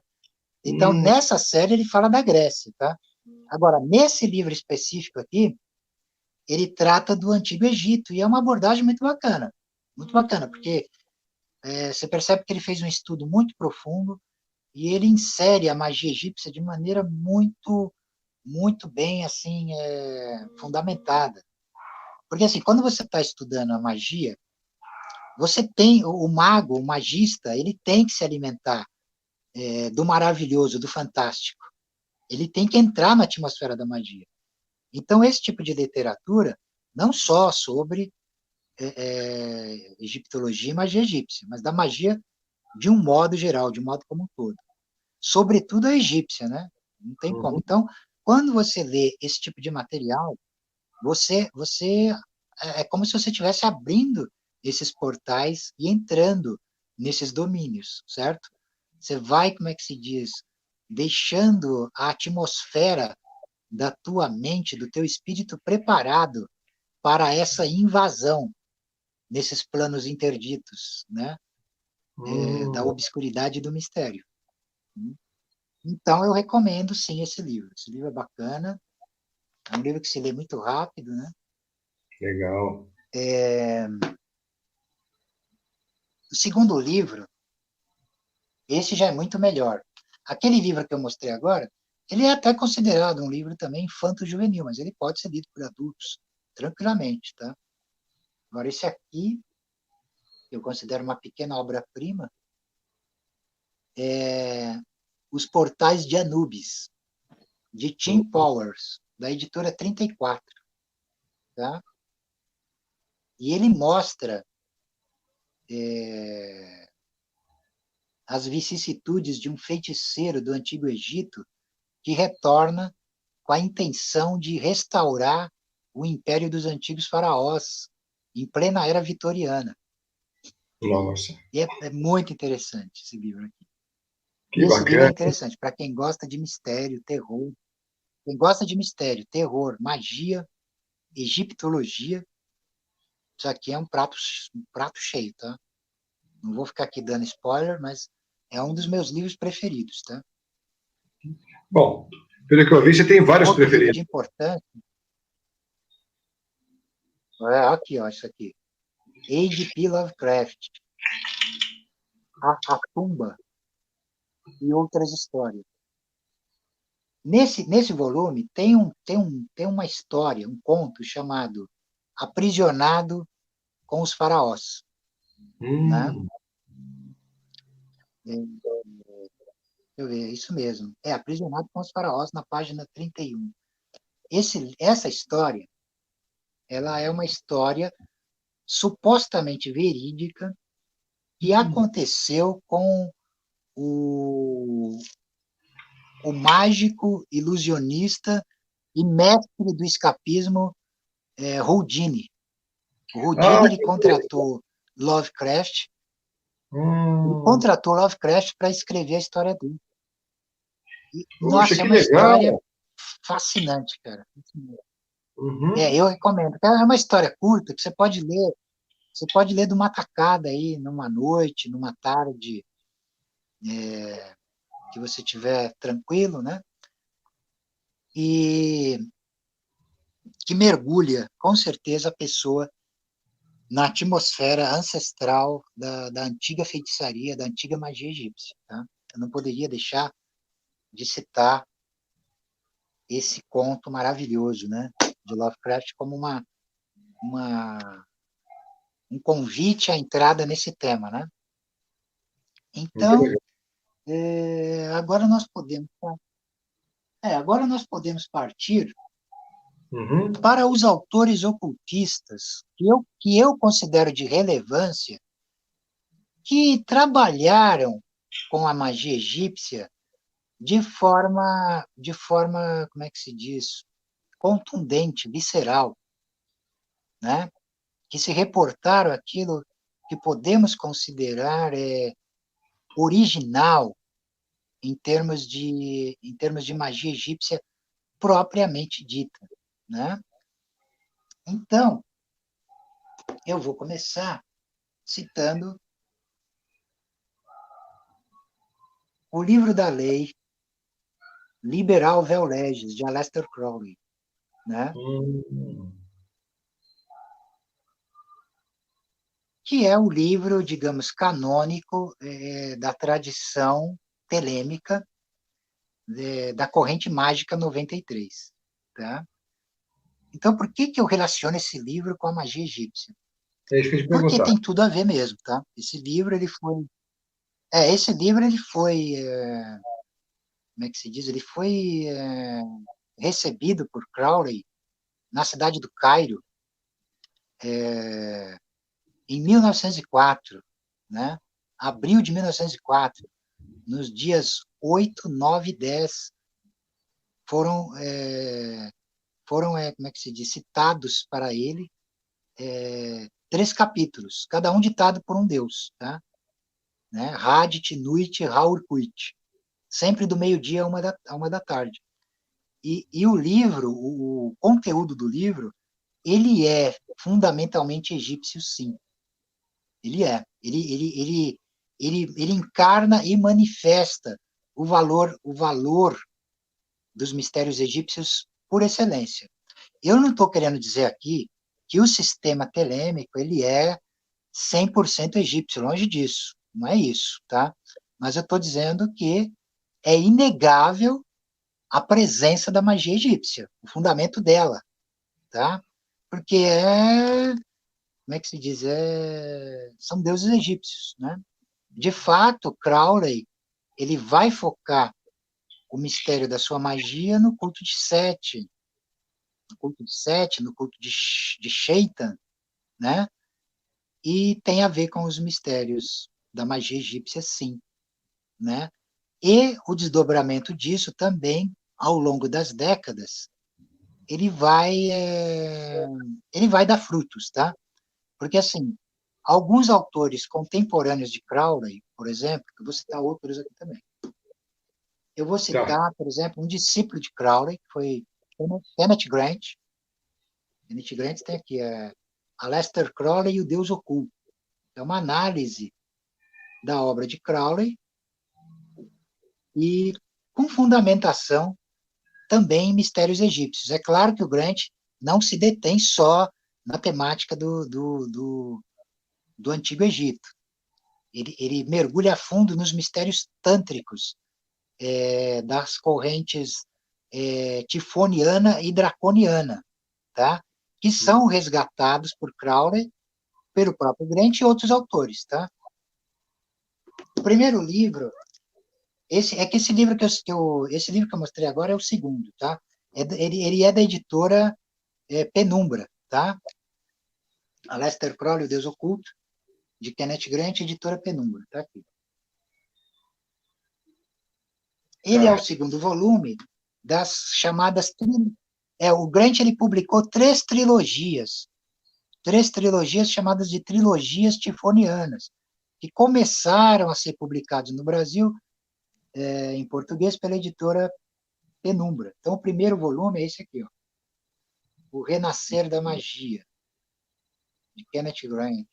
Então, nessa série, ele fala da Grécia, tá? Agora, nesse livro específico aqui, ele trata do Antigo Egito, e é uma abordagem muito bacana, porque você percebe que ele fez um estudo muito profundo, e ele insere a magia egípcia de maneira muito, muito bem, assim, fundamentada. Porque, assim, quando você está estudando a magia, você tem, o mago, o magista, ele tem que se alimentar do maravilhoso, do fantástico. Ele tem que entrar na atmosfera da magia. Então, esse tipo de literatura, não só sobre egiptologia e magia egípcia, mas da magia de um modo geral, de um modo como um todo. Sobretudo a egípcia, né? Não tem como. Então, quando você lê esse tipo de material, você é como se você estivesse abrindo esses portais e entrando nesses domínios, certo? Você vai, como é que se diz, deixando a atmosfera da tua mente, do teu espírito preparado para essa invasão nesses planos interditos, né? Da obscuridade e do mistério. Então, eu recomendo, sim, esse livro. Esse livro é bacana, é um livro que se lê muito rápido, né? Legal. O segundo livro, esse já é muito melhor. Aquele livro que eu mostrei agora, ele é até considerado um livro também infanto-juvenil, mas ele pode ser lido por adultos, tranquilamente, tá? Agora, esse aqui, eu considero uma pequena obra-prima, Os Portais de Anubis, de Tim Powers, da editora 34. Tá? E ele mostra as vicissitudes de um feiticeiro do Antigo Egito que retorna com a intenção de restaurar o império dos antigos faraós em plena era vitoriana. Nossa. E é muito interessante esse livro aqui. Que esse bacana. livro é interessante para quem gosta de mistério, terror. Quem gosta de mistério, terror, magia, egiptologia, isso aqui é um prato cheio, tá? Não vou ficar aqui dando spoiler, mas é um dos meus livros preferidos, tá? Bom, pelo que eu vi, você tem vários Outro livro preferidos. de importância. Aqui, ó, isso aqui. H.P. Lovecraft. A Tumba e Outras Histórias. Nesse volume tem uma história, um conto chamado Aprisionado com os Faraós. Né? Deixa eu ver, é isso mesmo. Aprisionado com os Faraós, na página 31. Essa história, ela é uma história supostamente verídica que aconteceu com o mágico, ilusionista e mestre do escapismo Houdini. O Houdini ele contratou Lovecraft. Ele contratou Lovecraft para escrever a história dele. Puxa, Nossa, é que uma legal! história fascinante, cara. Uhum. Eu recomendo. É uma história curta que você pode ler de uma tacada aí, numa noite, numa tarde, que você estiver tranquilo, né? E que mergulha, com certeza, a pessoa na atmosfera ancestral da antiga feitiçaria, da antiga magia egípcia. Tá? Eu não poderia deixar de citar esse conto maravilhoso, né, de Lovecraft como uma, um convite à entrada nesse tema. Né? Muito Então, legal. agora nós podemos partir Uhum. para os autores ocultistas que eu considero de relevância, que trabalharam com a magia egípcia como é que se diz, contundente, visceral, né? Que se reportaram aquilo que podemos considerar original em termos de magia egípcia propriamente dita, né? Então, eu vou começar citando o livro da lei Liberal Vel Legis, de Aleister Crowley, né? Hum. Que é o livro, digamos, canônico da tradição telêmica da corrente mágica 93. Tá? Então, por que eu relaciono esse livro com a magia egípcia? É isso que eu ia te Porque perguntar. tem tudo a ver mesmo. Tá? Esse livro, como é que se diz? Ele foi recebido por Crowley na cidade do Cairo, em 1904, né? Abril de 1904, nos dias 8, 9 e 10, foram, como é que se diz, citados para ele 3 capítulos, cada um ditado por um deus, tá? Né? Radit, Nuit, Haurkuit, sempre do meio-dia a uma da tarde. E o livro, o conteúdo do livro, ele é fundamentalmente egípcio, sim. Ele é. Ele encarna e manifesta o valor dos mistérios egípcios por excelência. Eu não estou querendo dizer aqui que o sistema telêmico ele é 100% egípcio, longe disso, não é isso, tá? Mas eu estou dizendo que é inegável a presença da magia egípcia, o fundamento dela, tá? Porque como é que se diz? São deuses egípcios, né? De fato, Crowley, ele vai focar o mistério da sua magia no culto de Sete, no culto de Shaitan, né? E tem a ver com os mistérios da magia egípcia, sim, né? E o desdobramento disso também, ao longo das décadas, ele vai, ele vai dar frutos, tá? Porque, assim, alguns autores contemporâneos de Crowley, por exemplo, eu vou citar outros aqui também. Eu vou Tá. citar, por exemplo, um discípulo de Crowley, que foi Kenneth Grant. Kenneth Grant tem aqui Aleister Crowley e o Deus Oculto. É uma análise da obra de Crowley e com fundamentação também em mistérios egípcios. É claro que o Grant não se detém só na temática do Antigo Egito. Ele mergulha a fundo nos mistérios tântricos das correntes tifoniana e draconiana, tá? Que são resgatados por Crowley, pelo próprio Grant e outros autores. Tá? O primeiro livro, esse livro esse livro que eu mostrei agora é o segundo, tá? Ele é da editora Penumbra, tá? Aleister Crowley, O Deus Oculto, de Kenneth Grant, editora Penumbra, tá aqui. Ele é o Tá. segundo volume das chamadas o Grant ele publicou três trilogias chamadas de trilogias tifonianas, que começaram a ser publicadas no Brasil em português pela editora Penumbra. Então, o primeiro volume é esse aqui, ó, O Renascer da Magia, de Kenneth Grant.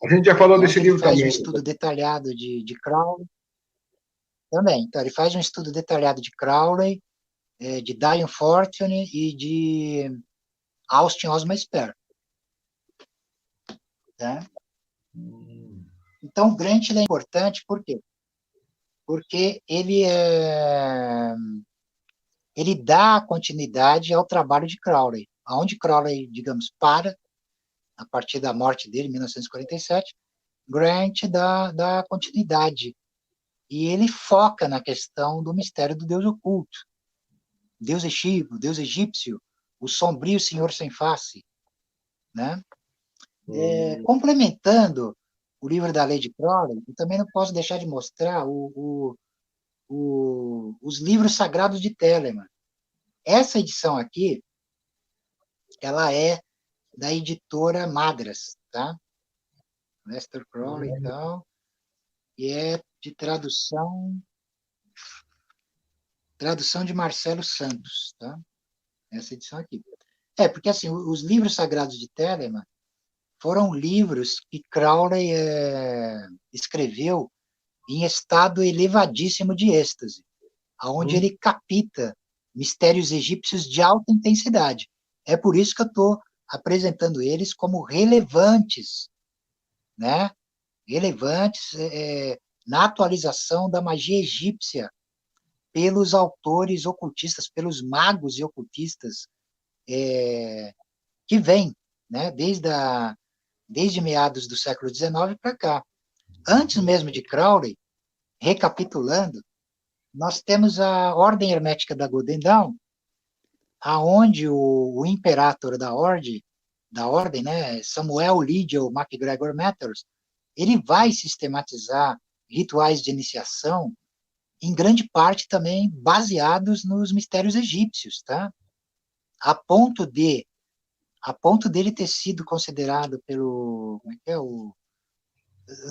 A gente já falou Então, desse ele livro faz também. um estudo detalhado de Crowley. Também. Então, ele faz um estudo detalhado de Crowley, de Diane Fortune e de Austin Osman Spare. Tá? Então, o Grant é importante por quê? Porque ele dá continuidade ao trabalho de Crowley. Onde Crowley, digamos, para, a partir da morte dele, em 1947, Grant dá continuidade. E ele foca na questão do mistério do Deus oculto. Deus Exípcio, Deus egípcio, o sombrio Senhor sem face. Né? Complementando o livro da Lei de Crowley, eu também não posso deixar de mostrar os livros sagrados de Telemann. Essa edição aqui, ela é da editora Madras, tá? Lester Crowley e tal, e é de tradução de Marcelo Santos, tá? Essa edição aqui. Porque assim, os livros sagrados de Telemann foram livros que Crowley escreveu em estado elevadíssimo de êxtase, onde ele capta mistérios egípcios de alta intensidade. É por isso que eu estou apresentando eles como relevantes, né? Relevantes na atualização da magia egípcia pelos autores ocultistas, pelos magos e ocultistas que vêm, né? Desde meados do século XIX para cá. Antes mesmo de Crowley, recapitulando, nós temos a Ordem Hermética da Golden Dawn, aonde o imperator da ordem, né, Samuel Liddell MacGregor Matters, ele vai sistematizar rituais de iniciação, em grande parte também baseados nos mistérios egípcios, tá? A ponto dele ter sido considerado pelo... Como é que é? Eu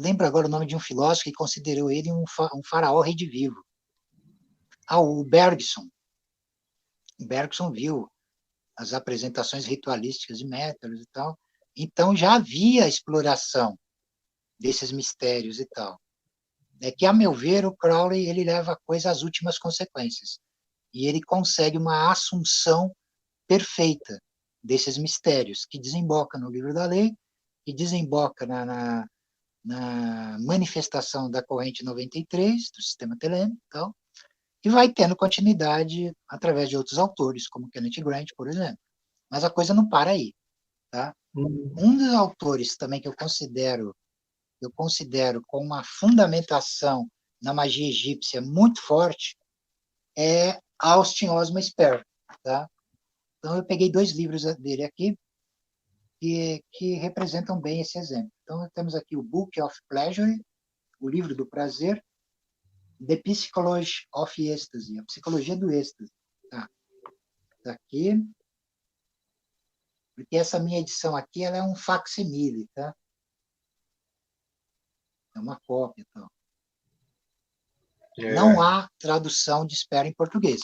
lembro agora o nome de um filósofo que considerou ele um faraó redivivo. O Bergson. O Bergson viu as apresentações ritualísticas de Métodos e tal. Então, já havia exploração desses mistérios e tal. É que, a meu ver, o Crowley ele leva a coisa às últimas consequências. E ele consegue uma assunção perfeita desses mistérios, que desemboca no Livro da Lei, que desemboca na manifestação da corrente 93, do sistema telêmico e tal, e vai tendo continuidade através de outros autores, como Kenneth Grant, por exemplo. Mas a coisa não para aí. Tá? Um dos autores também que eu considero com uma fundamentação na magia egípcia muito forte é Austin Osman Spare. Tá? Então, eu peguei 2 livros dele aqui que representam bem esse exemplo. Então, temos aqui o Book of Pleasure, o livro do prazer, The Psychology of Ecstasy, a psicologia do êxtase. Tá aqui. Porque essa minha edição aqui ela é um facsimile, tá? É uma cópia. Então. Não há tradução de Spare em português.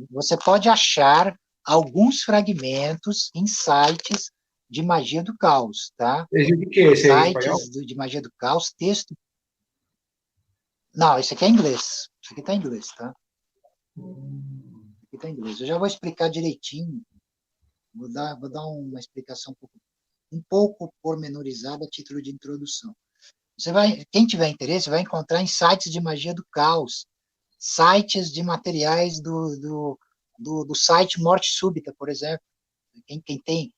Você pode achar alguns fragmentos em sites de magia do caos, tá? De que esse aí, sites de magia do caos, texto. Não, esse aqui é inglês. Isso aqui está em inglês, tá? Isso aqui está em inglês. Eu já vou explicar direitinho. Vou dar uma explicação um pouco pormenorizada a título de introdução. Quem tiver interesse vai encontrar em sites de magia do caos, sites de materiais do site Morte Súbita, por exemplo. Quem tem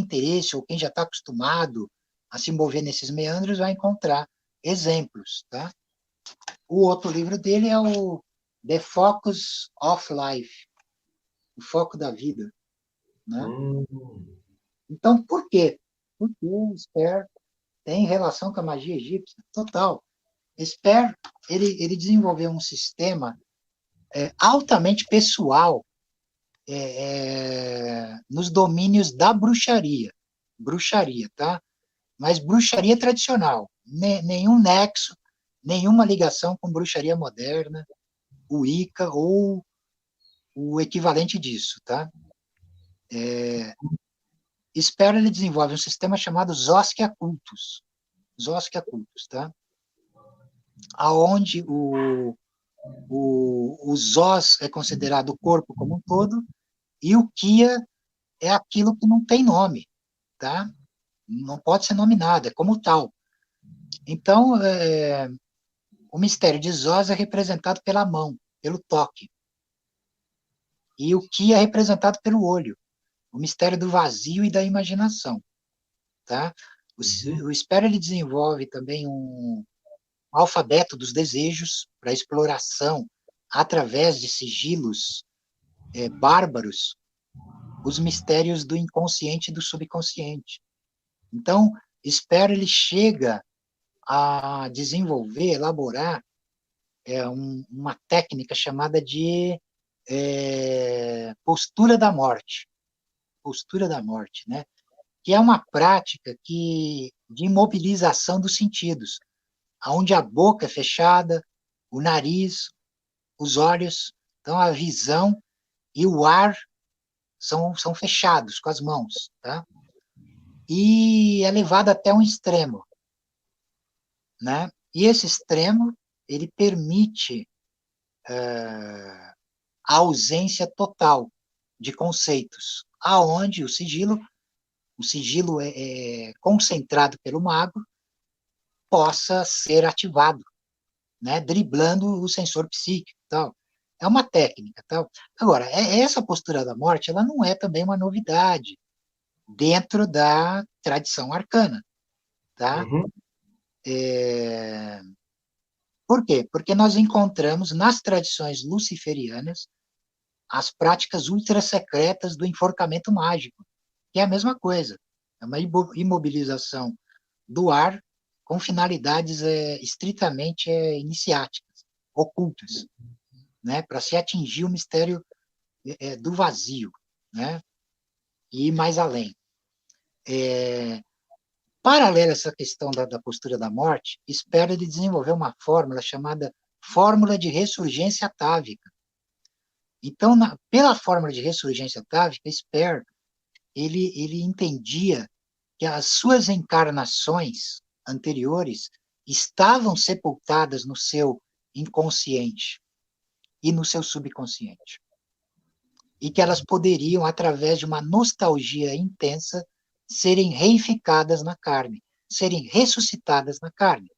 interesse ou quem já está acostumado a se mover nesses meandros vai encontrar exemplos. Tá? O outro livro dele é o The Focus of Life, o foco da vida. Né? Então, por quê? Porque o Spare tem relação com a magia egípcia total. Spare ele desenvolveu um sistema altamente pessoal nos domínios da bruxaria, tá? Mas bruxaria tradicional, nenhum nexo, nenhuma ligação com bruxaria moderna, o Ica ou o equivalente disso, tá? Sper, ele desenvolve um sistema chamado Zoskia Cultus, tá? Aonde o Zos é considerado o corpo como um todo, e o Kia é aquilo que não tem nome, tá? Não pode ser nominado, é como tal. Então, o mistério de Zos é representado pela mão, pelo toque. E o Ki é representado pelo olho, o mistério do vazio e da imaginação. Tá? O Sper, ele desenvolve também um alfabeto dos desejos para exploração através de sigilos bárbaros, os mistérios do inconsciente e do subconsciente. Então, Sper, ele chega a desenvolver, elaborar uma técnica chamada de postura da morte, né? Que é uma prática de imobilização dos sentidos, onde a boca é fechada, o nariz, os olhos, então a visão e o ar são fechados com as mãos, tá? E é levado até um extremo, né? E esse extremo, ele permite a ausência total de conceitos, aonde o sigilo concentrado pelo mago possa ser ativado, né, driblando o sensor psíquico, tal. É uma técnica, tal. Agora, essa postura da morte, ela não é também uma novidade dentro da tradição arcana, tá? Uhum. Por quê? Porque nós encontramos nas tradições luciferianas as práticas ultra secretas do enforcamento mágico, que é a mesma coisa. É uma imobilização do ar com finalidades estritamente iniciáticas, ocultas, né, para se atingir o mistério do vazio, né, e ir mais além. Paralela a essa questão da postura da morte, Sper ele desenvolveu uma fórmula chamada fórmula de ressurgência atávica. Então, pela fórmula de ressurgência atávica, Sper ele entendia que as suas encarnações anteriores estavam sepultadas no seu inconsciente e no seu subconsciente. E que elas poderiam, através de uma nostalgia intensa, serem reificadas na carne, serem ressuscitadas na carne.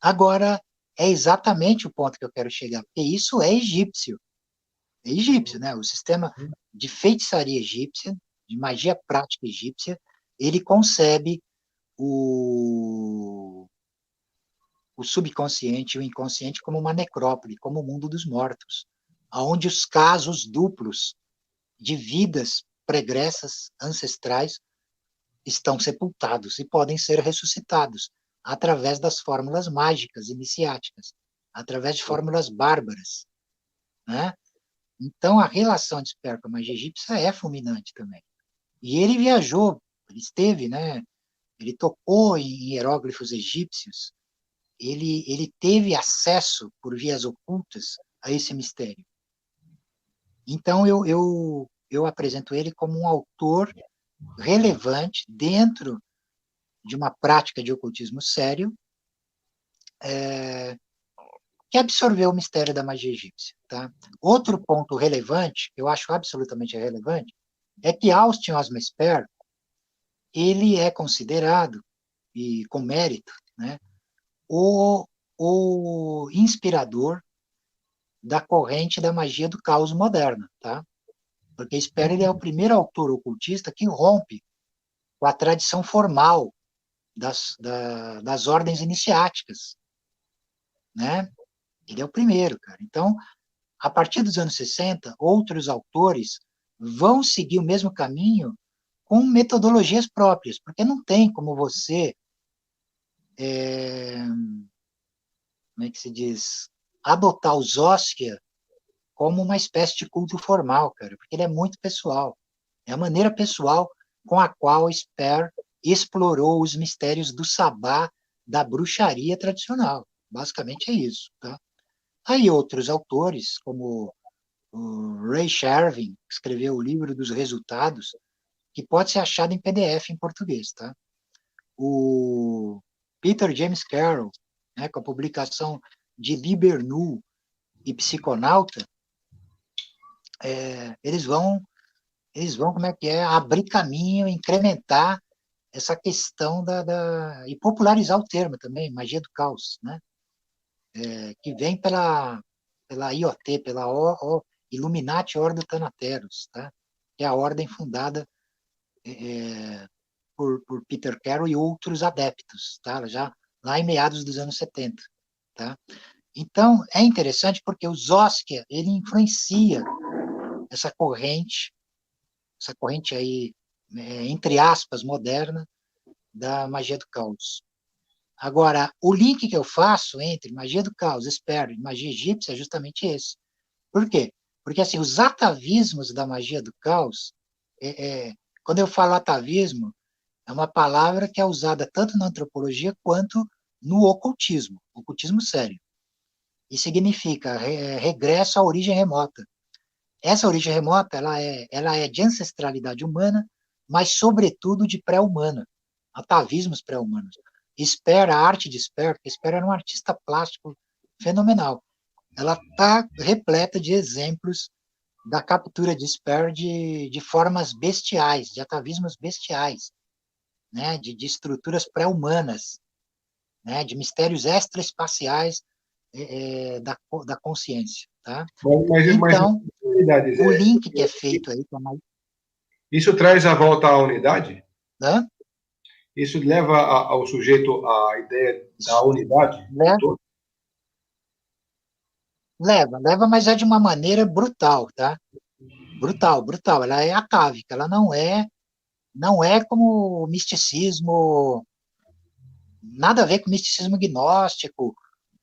Agora, é exatamente o ponto que eu quero chegar, porque isso é egípcio. É egípcio, né? O sistema de feitiçaria egípcia, de magia prática egípcia, ele concebe o subconsciente e o inconsciente como uma necrópole, como o mundo dos mortos, onde os casos duplos de vidas pregressas, ancestrais, estão sepultados e podem ser ressuscitados através das fórmulas mágicas iniciáticas, através de fórmulas bárbaras, né? Então, a relação de Sper com a magia egípcia é fulminante também. E ele viajou, ele esteve, né? Ele tocou em hieróglifos egípcios, ele teve acesso por vias ocultas a esse mistério. Então, eu apresento ele como um autor relevante dentro de uma prática de ocultismo sério, que absorveu o mistério da magia egípcia. Tá? Outro ponto relevante, eu acho absolutamente relevante, é que Austin Osman Sper, ele é considerado, e com mérito, né, o inspirador da corrente da magia do caos moderna, tá? Porque Sper, ele é o primeiro autor ocultista que rompe com a tradição formal das ordens iniciáticas, né? Ele é o primeiro, cara. Então, a partir dos anos 60, outros autores vão seguir o mesmo caminho com metodologias próprias, porque não tem como você, como é que se diz, adotar o Zoskia como uma espécie de culto formal, cara, porque ele é muito pessoal. É a maneira pessoal com a qual Sper explorou os mistérios do sabá da bruxaria tradicional. Basicamente é isso, tá? Aí outros autores, como o Ray Shervin, que escreveu o livro dos resultados, que pode ser achado em PDF em português, tá? O Peter James Carroll, né, com a publicação de Liber Nu e Psiconauta, eles vão, como é que é, abrir caminho, incrementar essa questão e popularizar o termo também, magia do caos, né? Que vem pela IoT, pela Illuminati Ordo Thanateros, tá? Que é a ordem fundada por Peter Carroll e outros adeptos, tá? Já lá em meados dos anos 70, tá? Então, é interessante porque o Zoskia, ele influencia essa corrente aí, entre aspas, moderna, da magia do caos. Agora, o link que eu faço entre magia do caos, espero, e magia egípcia é justamente esse. Por quê? Porque, assim, os atavismos da magia do caos, quando eu falo atavismo, é uma palavra que é usada tanto na antropologia quanto no ocultismo sério. E significa regresso à origem remota. Essa origem remota, ela é de ancestralidade humana, mas, sobretudo, de pré-humana, atavismos pré-humanos. Sper, a arte de Sper, porque Sper era um artista plástico fenomenal. Ela está repleta de exemplos da captura de Sper de formas bestiais, de atavismos bestiais, né, de estruturas pré-humanas, né, de mistérios extraespaciais da consciência. Tá? Mas Então, unidades, o link que é feito aí com a isso traz a volta à unidade? Hã? Isso leva ao sujeito a ideia da unidade do todo? Leva, mas é de uma maneira brutal, tá? Brutal. Ela é atávica, ela não é como o misticismo, nada a ver com o misticismo gnóstico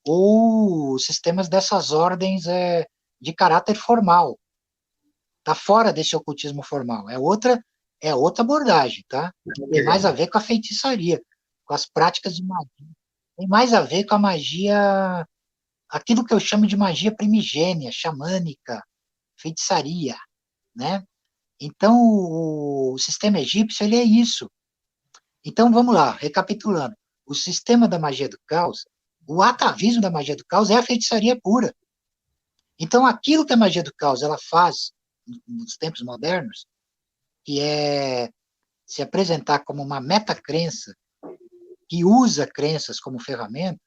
ou sistemas dessas ordens de caráter formal. Tá fora desse ocultismo formal. É outra abordagem, tá? Tem mais a ver com a feitiçaria, com as práticas de magia. Tem mais a ver com a magia, aquilo que eu chamo de magia primigênia, xamânica, feitiçaria, né? Então, o sistema egípcio, ele é isso. Então, vamos lá, recapitulando. O sistema da magia do caos, o atavismo da magia do caos é a feitiçaria pura. Então, aquilo que a magia do caos ela faz nos tempos modernos, que é se apresentar como uma metacrença que usa crenças como ferramenta,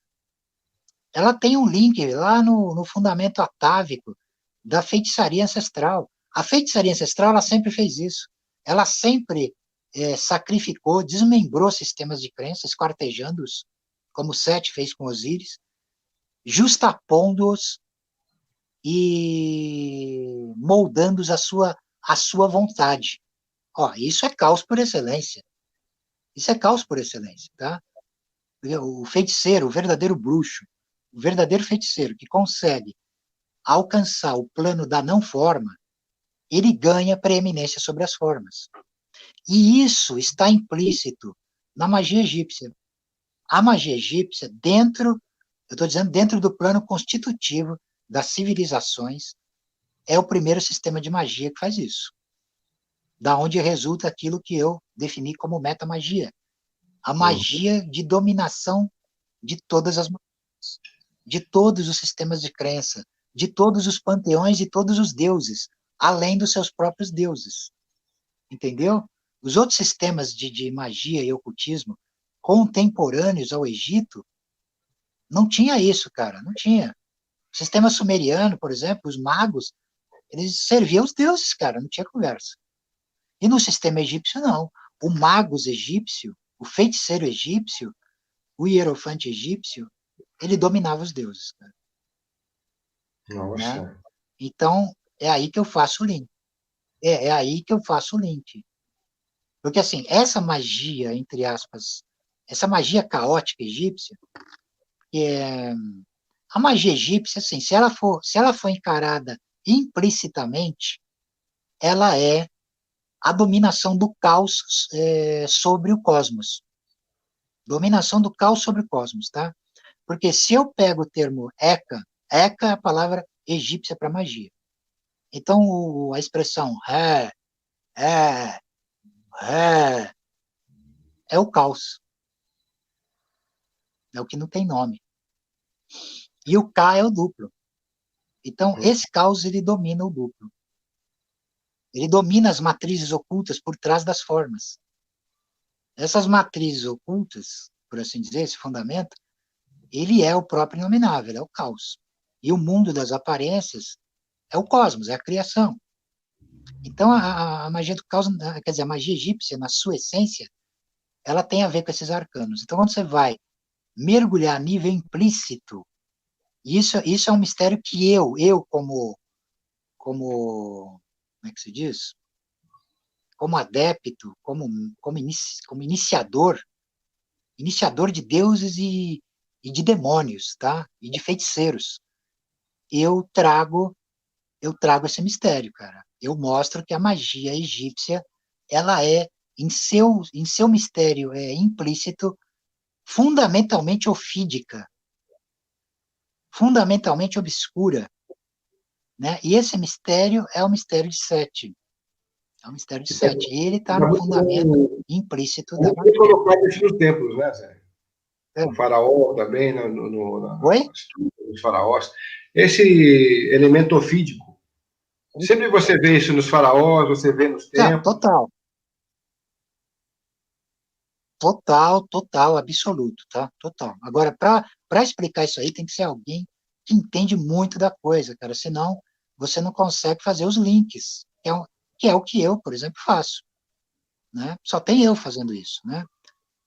ela tem um link lá no fundamento atávico da feitiçaria ancestral. A feitiçaria ancestral, ela sempre fez isso. Ela sempre sacrificou, desmembrou sistemas de crenças, esquartejando-os, como Sete fez com Osíris, justapondo-os e moldando-os à sua vontade. Ó, isso é caos por excelência. Isso é caos por excelência, tá? O feiticeiro, o verdadeiro bruxo, o verdadeiro feiticeiro que consegue alcançar o plano da não forma, ele ganha preeminência sobre as formas. E isso está implícito na magia egípcia. A magia egípcia, eu estou dizendo dentro do plano constitutivo das civilizações, é o primeiro sistema de magia que faz isso. Da onde resulta aquilo que eu defini como metamagia. A magia de dominação de todas as magias, de todos os sistemas de crença, de todos os panteões e todos os deuses, além dos seus próprios deuses. Entendeu? Os outros sistemas de magia e ocultismo contemporâneos ao Egito não tinha isso, cara, não tinha. O sistema sumeriano, por exemplo, os magos, eles serviam os deuses, cara, não tinha conversa. E no sistema egípcio, não. O magus egípcio, o feiticeiro egípcio, o hierofante egípcio, ele dominava os deuses, cara. Nossa. Né? Então, é aí que eu faço o link. É aí que eu faço o link. Porque, assim, essa magia, entre aspas, essa magia caótica egípcia, a magia egípcia, assim, se ela for encarada implicitamente, ela é a dominação do caos sobre o cosmos. Dominação do caos sobre o cosmos, tá? Porque se eu pego o termo Eka, Eka é a palavra egípcia para magia. Então, a expressão é, é o caos. É o que não tem nome. E o K é o duplo. Então, esse caos, ele domina o duplo. Ele domina as matrizes ocultas por trás das formas. Essas matrizes ocultas, por assim dizer, esse fundamento, ele é o próprio inominável, é o caos. E o mundo das aparências é o cosmos, é a criação. Então, a magia do caos, quer dizer, a magia egípcia, na sua essência, ela tem a ver com esses arcanos. Então, quando você vai mergulhar a nível implícito, isso é um mistério que eu como é que se diz? Como adepto, como iniciador de deuses e de demônios, tá? E de feiticeiros. Eu trago esse mistério, cara. Eu mostro que a magia egípcia, ela é, em seu mistério implícito, fundamentalmente ofídica, fundamentalmente obscura, né? E esse mistério é o mistério de Sete. É o mistério de Sete. Ele está no fundamento implícito da Muito magia. colocado isso nos templos, né, Zé? É. No faraó também, Oi? nos faraós. Esse elemento ofídico, sempre você vê isso nos faraós, você vê nos Não, templos. total. Total, total, absoluto, tá? Total. Agora, para explicar isso aí, tem que ser alguém que entende muito da coisa, cara. Senão, você não consegue fazer os links, que é o que eu, por exemplo, faço, né? Só tem eu fazendo isso, né?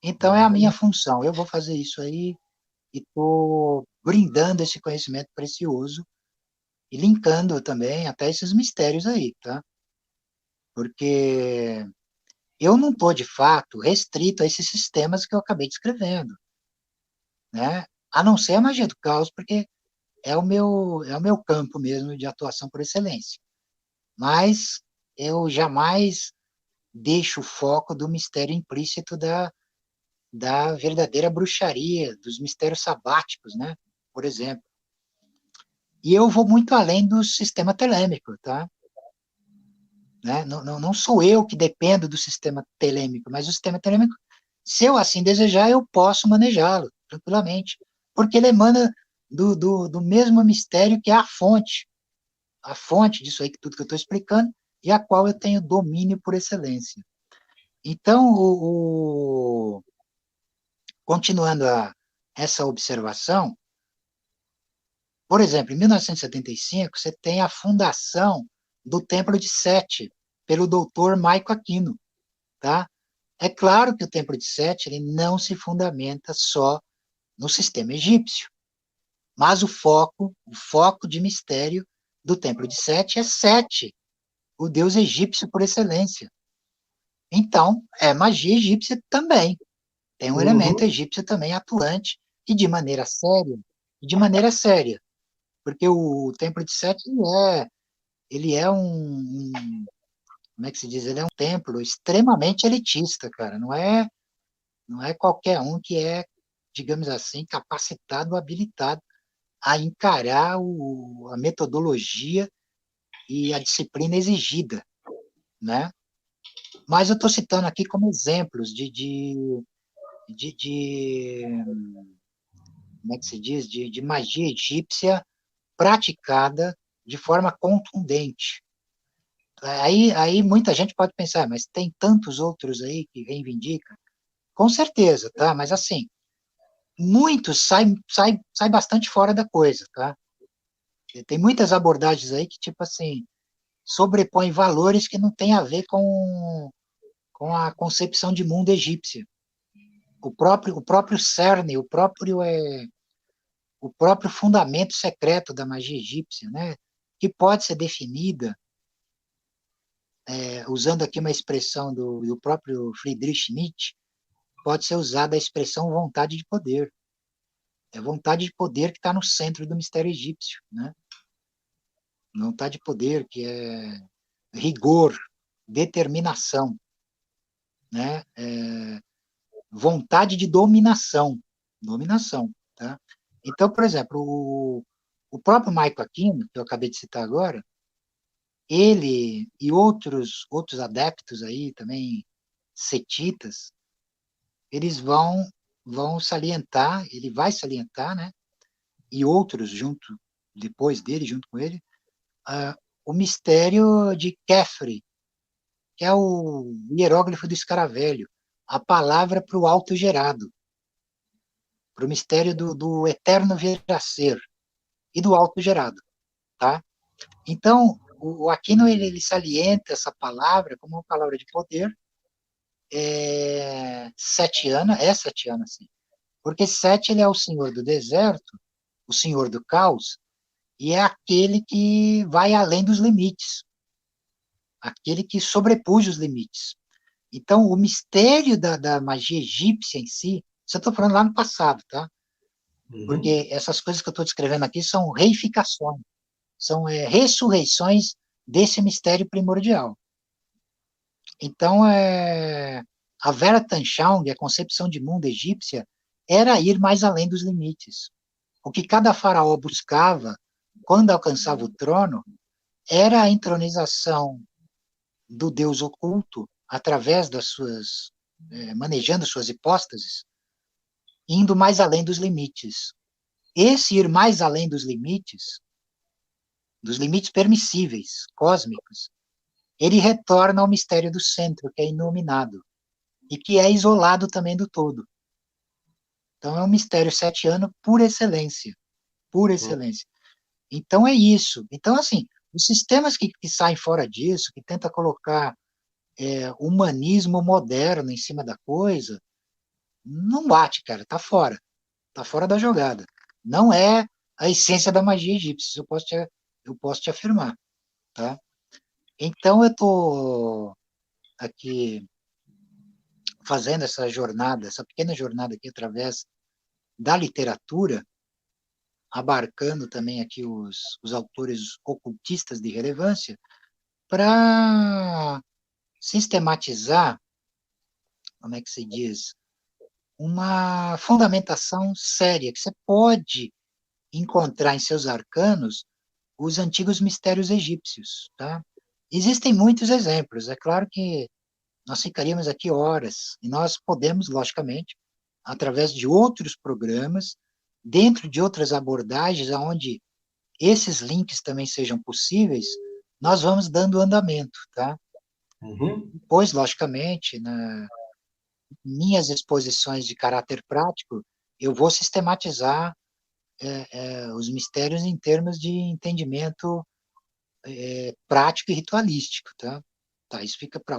Então, é a minha função. Eu vou fazer isso aí e estou brindando esse conhecimento precioso e linkando também até esses mistérios aí, tá? Porque eu não estou, de fato, restrito a esses sistemas que eu acabei descrevendo, né? A não ser a magia do caos, porque é o meu campo mesmo de atuação por excelência. Mas eu jamais deixo o foco do mistério implícito da verdadeira bruxaria, dos mistérios sabáticos, né? Por exemplo. E eu vou muito além do sistema telêmico, tá? Né? Não sou eu que dependo do sistema telêmico, mas o sistema telêmico, se eu assim desejar, eu posso manejá-lo tranquilamente, porque ele emana do mesmo mistério que é a fonte disso aí, tudo que eu estou explicando, e a qual eu tenho domínio por excelência. Então, continuando essa observação, por exemplo, em 1975, você tem a fundação do Templo de Sete, pelo doutor Maico Aquino, tá? É claro que o Templo de Sete ele não se fundamenta só no sistema egípcio, mas o foco de mistério do Templo de Sete é Sete, o deus egípcio por excelência. Então, é magia egípcia também. Tem um elemento egípcio também atuante e de maneira séria, porque o Templo de Sete ele é como é que se diz? Ele é um templo extremamente elitista, cara. Não é qualquer um que é, digamos assim, capacitado, habilitado a encarar a metodologia e a disciplina exigida, né? Mas eu estou citando aqui como exemplos de como é que se diz? De magia egípcia praticada de forma contundente. Aí muita gente pode pensar, mas tem tantos outros aí que reivindicam. Com certeza, tá? Mas assim, muitos sai bastante fora da coisa, tá? Tem muitas abordagens aí que, tipo assim, sobrepõem valores que não têm a ver com a concepção de mundo egípcia. O próprio cerne, o próprio fundamento secreto da magia egípcia, né? Que pode ser definida, usando aqui uma expressão do próprio Friedrich Nietzsche, pode ser usada a expressão vontade de poder. É vontade de poder que está no centro do mistério egípcio, né? Vontade de poder que é rigor, determinação, né? Vontade de dominação, tá? Então, por exemplo, O próprio Michael Aquino, que eu acabei de citar agora, ele e outros adeptos aí também, cetitas, eles vão salientar, ele vai salientar, né? E outros depois dele, junto com ele, o mistério de Kefri, que é o hieróglifo do escaravelho, a palavra para o autogerado, para o mistério do eterno vir a ser e do autogerado, tá? Então, o Aquino ele salienta essa palavra como uma palavra de poder, setiana, sim, porque Sete ele é o senhor do deserto, o senhor do caos, e é aquele que vai além dos limites, aquele que sobrepuja os limites. Então, o mistério da magia egípcia em si, isso eu estou falando lá no passado, tá? Porque essas coisas que eu estou descrevendo aqui são reificações, são ressurreições desse mistério primordial. Então, a Vera Tanchaung, a concepção de mundo egípcia, era ir mais além dos limites. O que cada faraó buscava, quando alcançava o trono, era a entronização do Deus oculto, através das suas, manejando suas hipóstases, indo mais além dos limites. Esse ir mais além dos limites permissíveis, cósmicos, ele retorna ao mistério do centro, que é iluminado, e que é isolado também do todo. Então, é um mistério setiano por excelência. Por excelência. Então, é isso. Então, assim, os sistemas que saem fora disso, que tentam colocar humanismo moderno em cima da coisa, não bate, cara, tá fora da jogada. Não é a essência da magia egípcia, isso eu posso te afirmar, tá? Então eu tô aqui fazendo essa jornada, essa pequena jornada aqui através da literatura, abarcando também aqui os autores ocultistas de relevância, para sistematizar, como é que se diz, uma fundamentação séria, que você pode encontrar em seus arcanos os antigos mistérios egípcios, tá? Existem muitos exemplos, é claro que nós ficaríamos aqui horas, e nós podemos, logicamente, através de outros programas, dentro de outras abordagens, onde esses links também sejam possíveis, nós vamos dando andamento, tá? Depois, logicamente, minhas exposições de caráter prático, eu vou sistematizar os mistérios em termos de entendimento prático e ritualístico, tá? Tá, isso fica para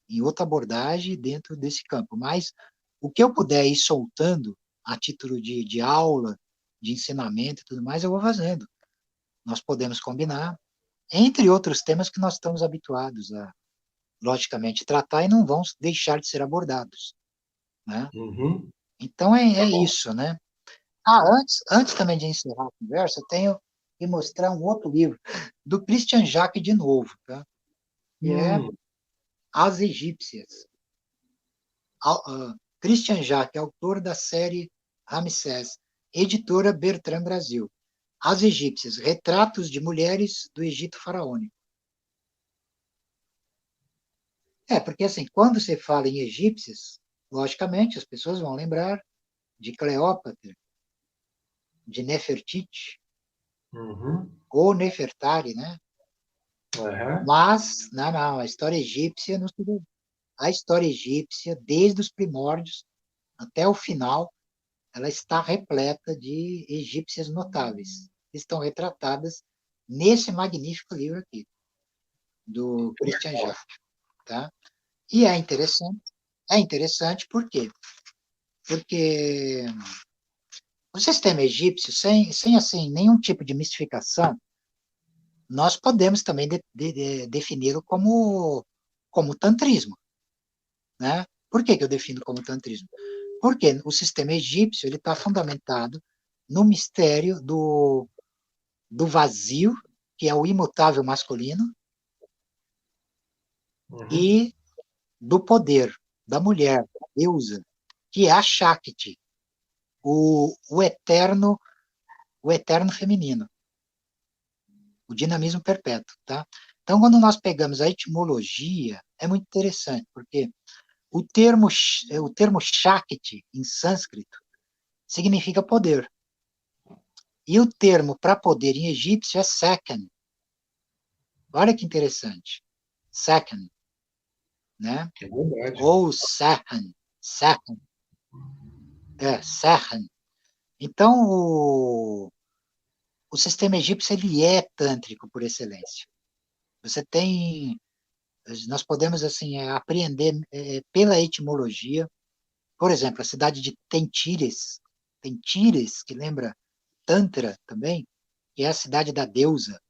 em outra abordagem dentro desse campo. Mas o que eu puder ir soltando a título de aula, de ensinamento e tudo mais, eu vou fazendo. Nós podemos combinar, entre outros temas que nós estamos habituados a, logicamente, tratar e não vão deixar de ser abordados, né? Então isso, né? Antes também de encerrar a conversa, eu tenho que mostrar um outro livro, do Christian Jacques de novo, tá? Que é As Egípcias. Christian Jacques, autor da série Ramsés, editora Bertrand Brasil. As Egípcias, retratos de mulheres do Egito faraônico. Porque assim, quando você fala em egípcias, logicamente as pessoas vão lembrar de Cleópatra, de Nefertiti, ou Nefertari, né? Mas, não, a história egípcia, a história egípcia, desde os primórdios até o final, ela está repleta de egípcias notáveis, que estão retratadas nesse magnífico livro aqui, do Christian Jacques, tá? E é interessante por quê? Porque o sistema egípcio, sem assim, nenhum tipo de mistificação, nós podemos também defini-lo como tantrismo, né? Por que eu defino como tantrismo? Porque o sistema egípcio ele está fundamentado no mistério do vazio, que é o imutável masculino, e do poder da mulher, da deusa, que é a Shakti, o eterno o eterno feminino, o dinamismo perpétuo, tá? Então, quando nós pegamos a etimologia, é muito interessante, porque o termo Shakti, em sânscrito, significa poder. E o termo para poder em egípcio é Sekhen. Olha que interessante. Sekhen, né? É verdade. Ou Sehen. Sehen. Sehen. Então, o sistema egípcio ele é tântrico por excelência. Você tem, nós podemos assim apreender pela etimologia. Por exemplo, a cidade de Tentires, que lembra Tantra também, que é a cidade da deusa,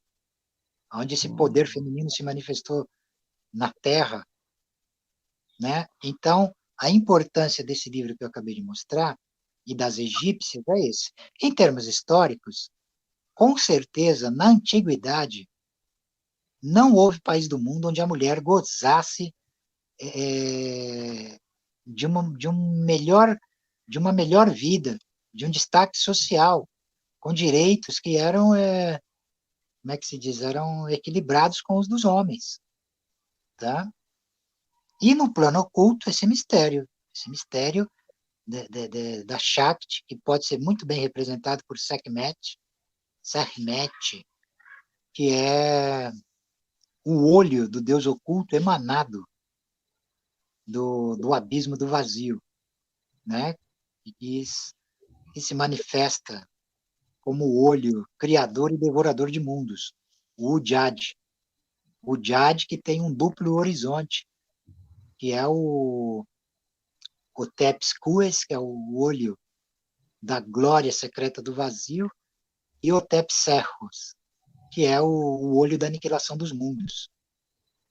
onde esse poder feminino se manifestou na Terra, né? Então, a importância desse livro que eu acabei de mostrar e das egípcias é esse. Em termos históricos, com certeza, na antiguidade, não houve país do mundo onde a mulher gozasse de uma melhor vida, de um destaque social, com direitos que eram, como é que se diz, eram equilibrados com os dos homens, tá? E no plano oculto, esse mistério da Shakti, que pode ser muito bem representado por Sekhmet, que é o olho do Deus oculto emanado do abismo do vazio, né? Que se manifesta como o olho criador e devorador de mundos, o Ujjad. O Ujjad que tem um duplo horizonte, que é o Tepes que é o olho da glória secreta do vazio, e o Tepserros, que é o olho da aniquilação dos mundos.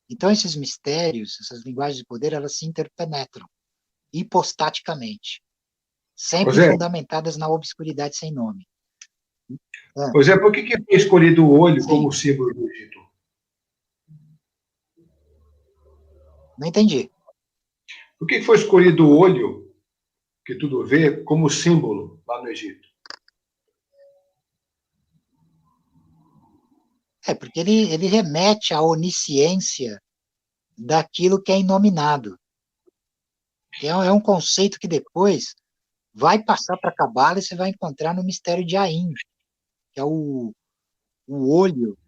Então, esses mistérios, essas linguagens de poder, elas se interpenetram hipostaticamente, sempre Zé, fundamentadas na obscuridade sem nome. Zé, por que foi escolhido o olho como Sim, símbolo do Egito? não entendi. Por que foi escolhido o olho, que tudo vê, como símbolo lá no Egito? Porque ele remete à onisciência daquilo que é inominado. É um conceito que depois vai passar para a Cabala e você vai encontrar no mistério de Ain, que é o olho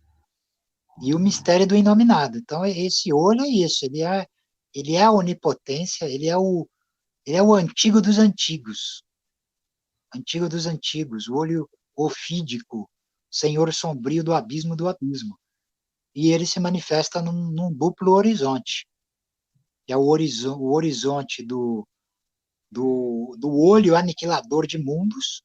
e o mistério do inominado. Então, esse olho é isso, ele é a onipotência, ele é o antigo dos antigos, o olho ofídico, senhor sombrio do abismo. E ele se manifesta num duplo horizonte, que é o horizonte do olho aniquilador de mundos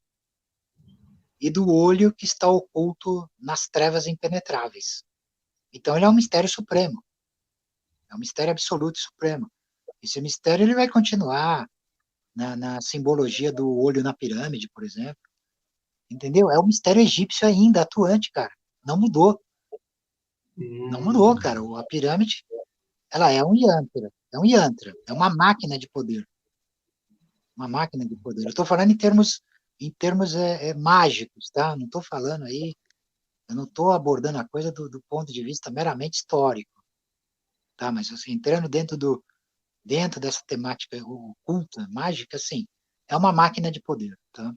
e do olho que está oculto nas trevas impenetráveis. Então, ele é um mistério supremo, é um mistério absoluto e supremo. Esse mistério ele vai continuar na simbologia do olho na pirâmide, por exemplo. Entendeu? É o mistério egípcio ainda, atuante, cara. Não mudou. Não mudou, cara. A pirâmide, ela é um yantra. É uma máquina de poder. Uma máquina de poder. Eu estou falando em termos mágicos, tá? Não estou falando aí, eu não estou abordando a coisa do ponto de vista meramente histórico, tá? Mas assim, entrando dentro dessa temática oculta, mágica, sim, é uma máquina de poder, tá?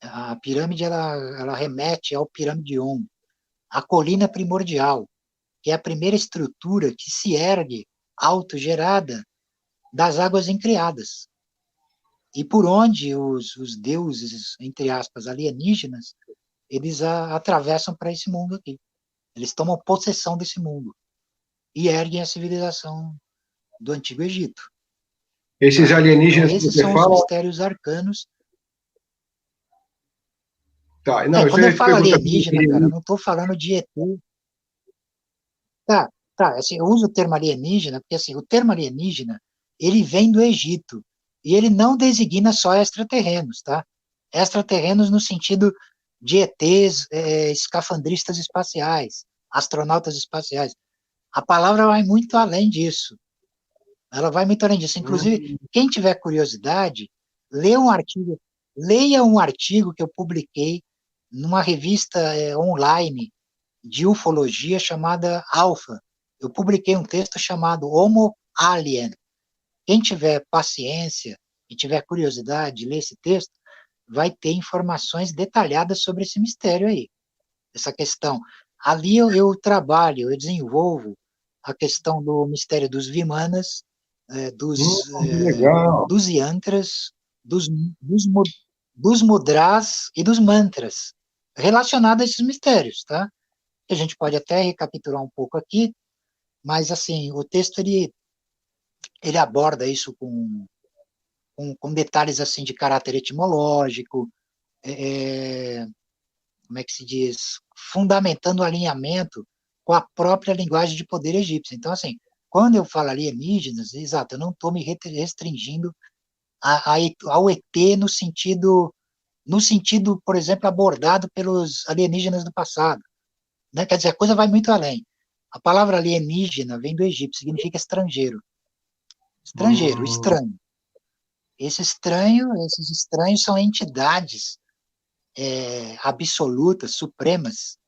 A pirâmide, ela remete ao Piramidion, a colina primordial, que é a primeira estrutura que se ergue autogerada das águas incriadas. E por onde os deuses, entre aspas, alienígenas, eles atravessam para esse mundo aqui. Eles tomam possessão desse mundo e erguem a civilização do Antigo Egito. Esses Tá? alienígenas Então, que esses você são os fala. mistérios arcanos. Tá, não, Quando eu te falo perguntar. alienígena, cara, eu não estou falando de ET. Tá, assim, eu uso o termo alienígena, porque assim, o termo alienígena, ele vem do Egito, e ele não designa só extraterrenos, tá? Extraterrenos no sentido de ETs, escafandristas espaciais, astronautas espaciais. A palavra vai muito além disso. Ela vai muito além disso. Inclusive, quem tiver curiosidade, leia um artigo que eu publiquei numa revista online de ufologia chamada Alpha. Eu publiquei um texto chamado Homo Alien. Quem tiver paciência e tiver curiosidade de ler esse texto, vai ter informações detalhadas sobre esse mistério aí, essa questão. Ali eu trabalho, eu desenvolvo a questão do mistério dos Vimanas, Que legal. dos Yantras, dos Mudras e dos Mantras, relacionados a esses mistérios, tá? A gente pode até recapitular um pouco aqui, mas, assim, o texto, ele aborda isso com detalhes, assim, de caráter etimológico, como é que se diz? Fundamentando o alinhamento com a própria linguagem de poder egípcia. Então, assim, quando eu falo alienígenas, exato, eu não estou me restringindo ao ET no sentido, por exemplo, abordado pelos alienígenas do passado, né? Quer dizer, a coisa vai muito além. A palavra alienígena vem do egípcio, significa estrangeiro. Estrangeiro, Hum, estranho. Esses estranhos são entidades absolutas, supremas,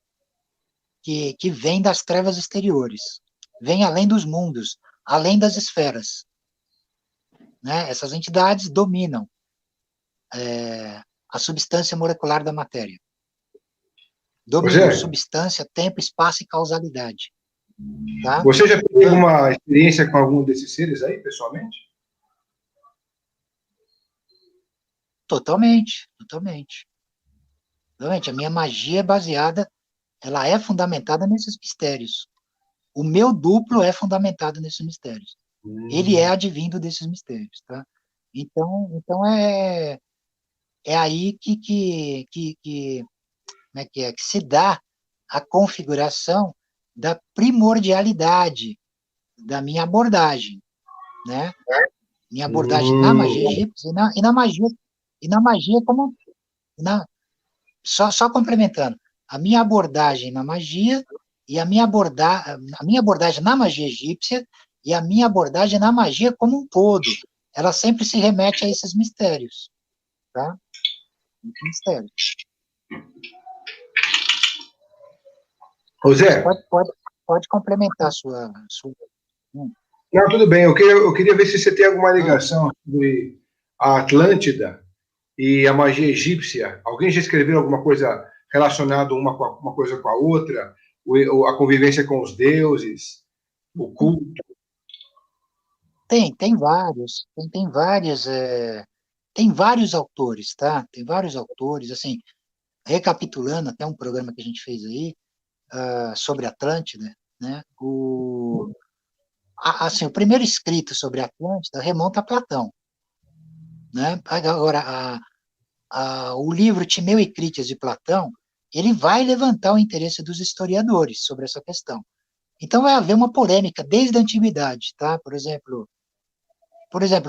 que vêm das trevas exteriores, vêm além dos mundos, além das esferas, né? Essas entidades dominam a substância molecular da matéria. Dominam José, substância, tempo, espaço e causalidade. Tá? você já teve alguma experiência com algum desses seres aí, pessoalmente? Totalmente, totalmente. Totalmente. A minha magia é baseada, ela é fundamentada nesses mistérios. O meu duplo é fundamentado nesses mistérios. Ele é Hum. advindo desses mistérios, tá? Então é aí como é que se dá a configuração da primordialidade da minha abordagem, né? Minha abordagem na magia Hum. egípcia e na magia como na, só complementando, a minha abordagem na magia e a minha abordagem na magia egípcia e a minha abordagem na magia como um todo, ela sempre se remete a esses mistérios, tá? Mistérios. Mas José, pode complementar a sua. não, tudo bem. Eu queria ver se você tem alguma Ah, ligação sobre a Atlântida e a magia egípcia. Alguém já escreveu alguma coisa relacionada uma coisa com a outra? A convivência com os deuses, o culto? tem vários, tem vários autores, tá? Tem vários autores, assim, recapitulando até um programa que a gente fez aí, sobre Atlântida, né? Assim, o primeiro escrito sobre Atlântida remonta a Platão, né? Agora, o livro Timeu e Crítias de Platão, ele vai levantar o interesse dos historiadores sobre essa questão. Então vai haver uma polêmica desde a antiguidade, tá? Por exemplo,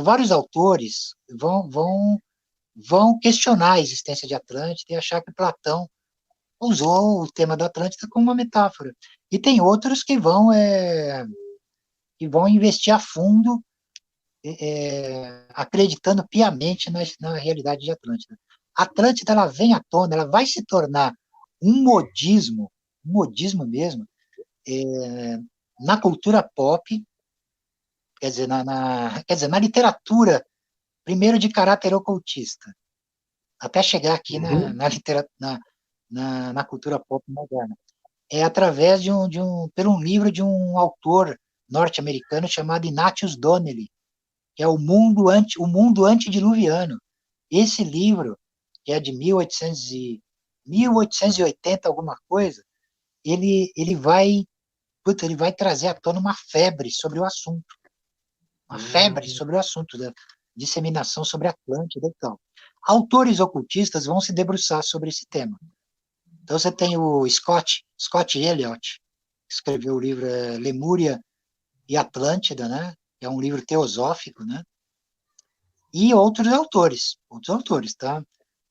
vários autores vão questionar a existência de Atlântida e achar que Platão usou o tema da Atlântida como uma metáfora. E tem outros que vão investir a fundo, acreditando piamente na realidade de Atlântida. Atlântida, ela vem à tona, ela vai se tornar um modismo mesmo, na cultura pop, quer dizer, na literatura, primeiro de caráter ocultista, até chegar aqui Uhum. na cultura pop moderna. É através pelo um livro de um autor norte-americano chamado Ignatius Donnelly, que é o mundo antediluviano. Esse livro, que é de 1880 alguma coisa, ele vai trazer à tona uma febre sobre o assunto. Uma febre Hum. sobre o assunto da disseminação sobre a Atlântida e tal. Autores ocultistas vão se debruçar sobre esse tema. Então você tem o Scott Elliott, que escreveu o livro Lemúria e Atlântida, né? Que é um livro teosófico, né? E outros autores, tá?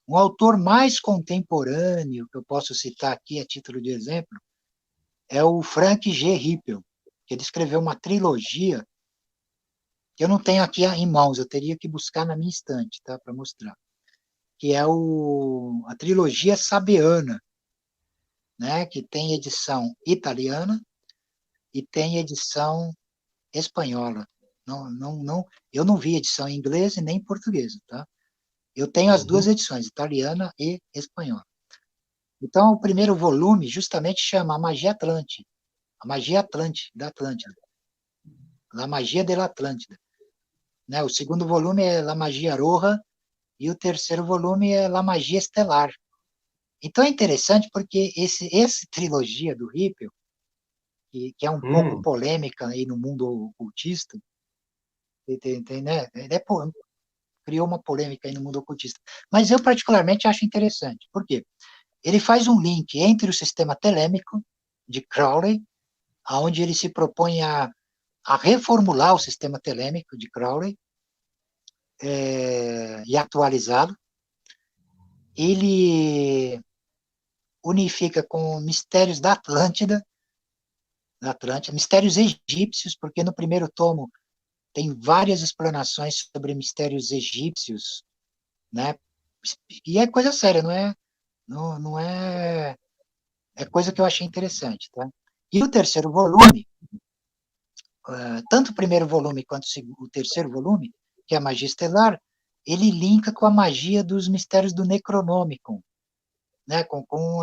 Um autor mais contemporâneo que eu posso citar aqui a título de exemplo é o Frank G. Rippel, que ele escreveu uma trilogia que eu não tenho aqui em mãos, eu teria que buscar na minha estante, tá, para mostrar. que é a trilogia sabiana, né, que tem edição italiana e tem edição espanhola. Eu não vi edição em inglês e nem em português, tá? Eu tenho as duas edições, italiana e espanhola. Então, o primeiro volume justamente chama A Magia Atlante, a Magia Atlante, da Atlântida, La Magia de la Atlântida. Né? O segundo volume é La Magia Roja e o terceiro volume é La Magia Estelar. Então é interessante porque essa trilogia do Rippel, que é um pouco polêmica aí no mundo ocultista, né? Criou uma polêmica aí no mundo ocultista. Mas eu particularmente acho interessante. Por quê? Ele faz um link entre o sistema telêmico de Crowley, onde ele se propõe a reformular o sistema telêmico de Crowley e atualizá-lo. Ele unifica com mistérios da Atlântida, mistérios egípcios, porque no primeiro tomo tem várias explanações sobre mistérios egípcios, né? E é coisa séria, não é coisa que eu achei interessante, tá? E o terceiro volume, tanto o primeiro volume quanto o terceiro volume, que é a Magia Estelar, ele linka com a magia dos mistérios do Necronômico, né? Com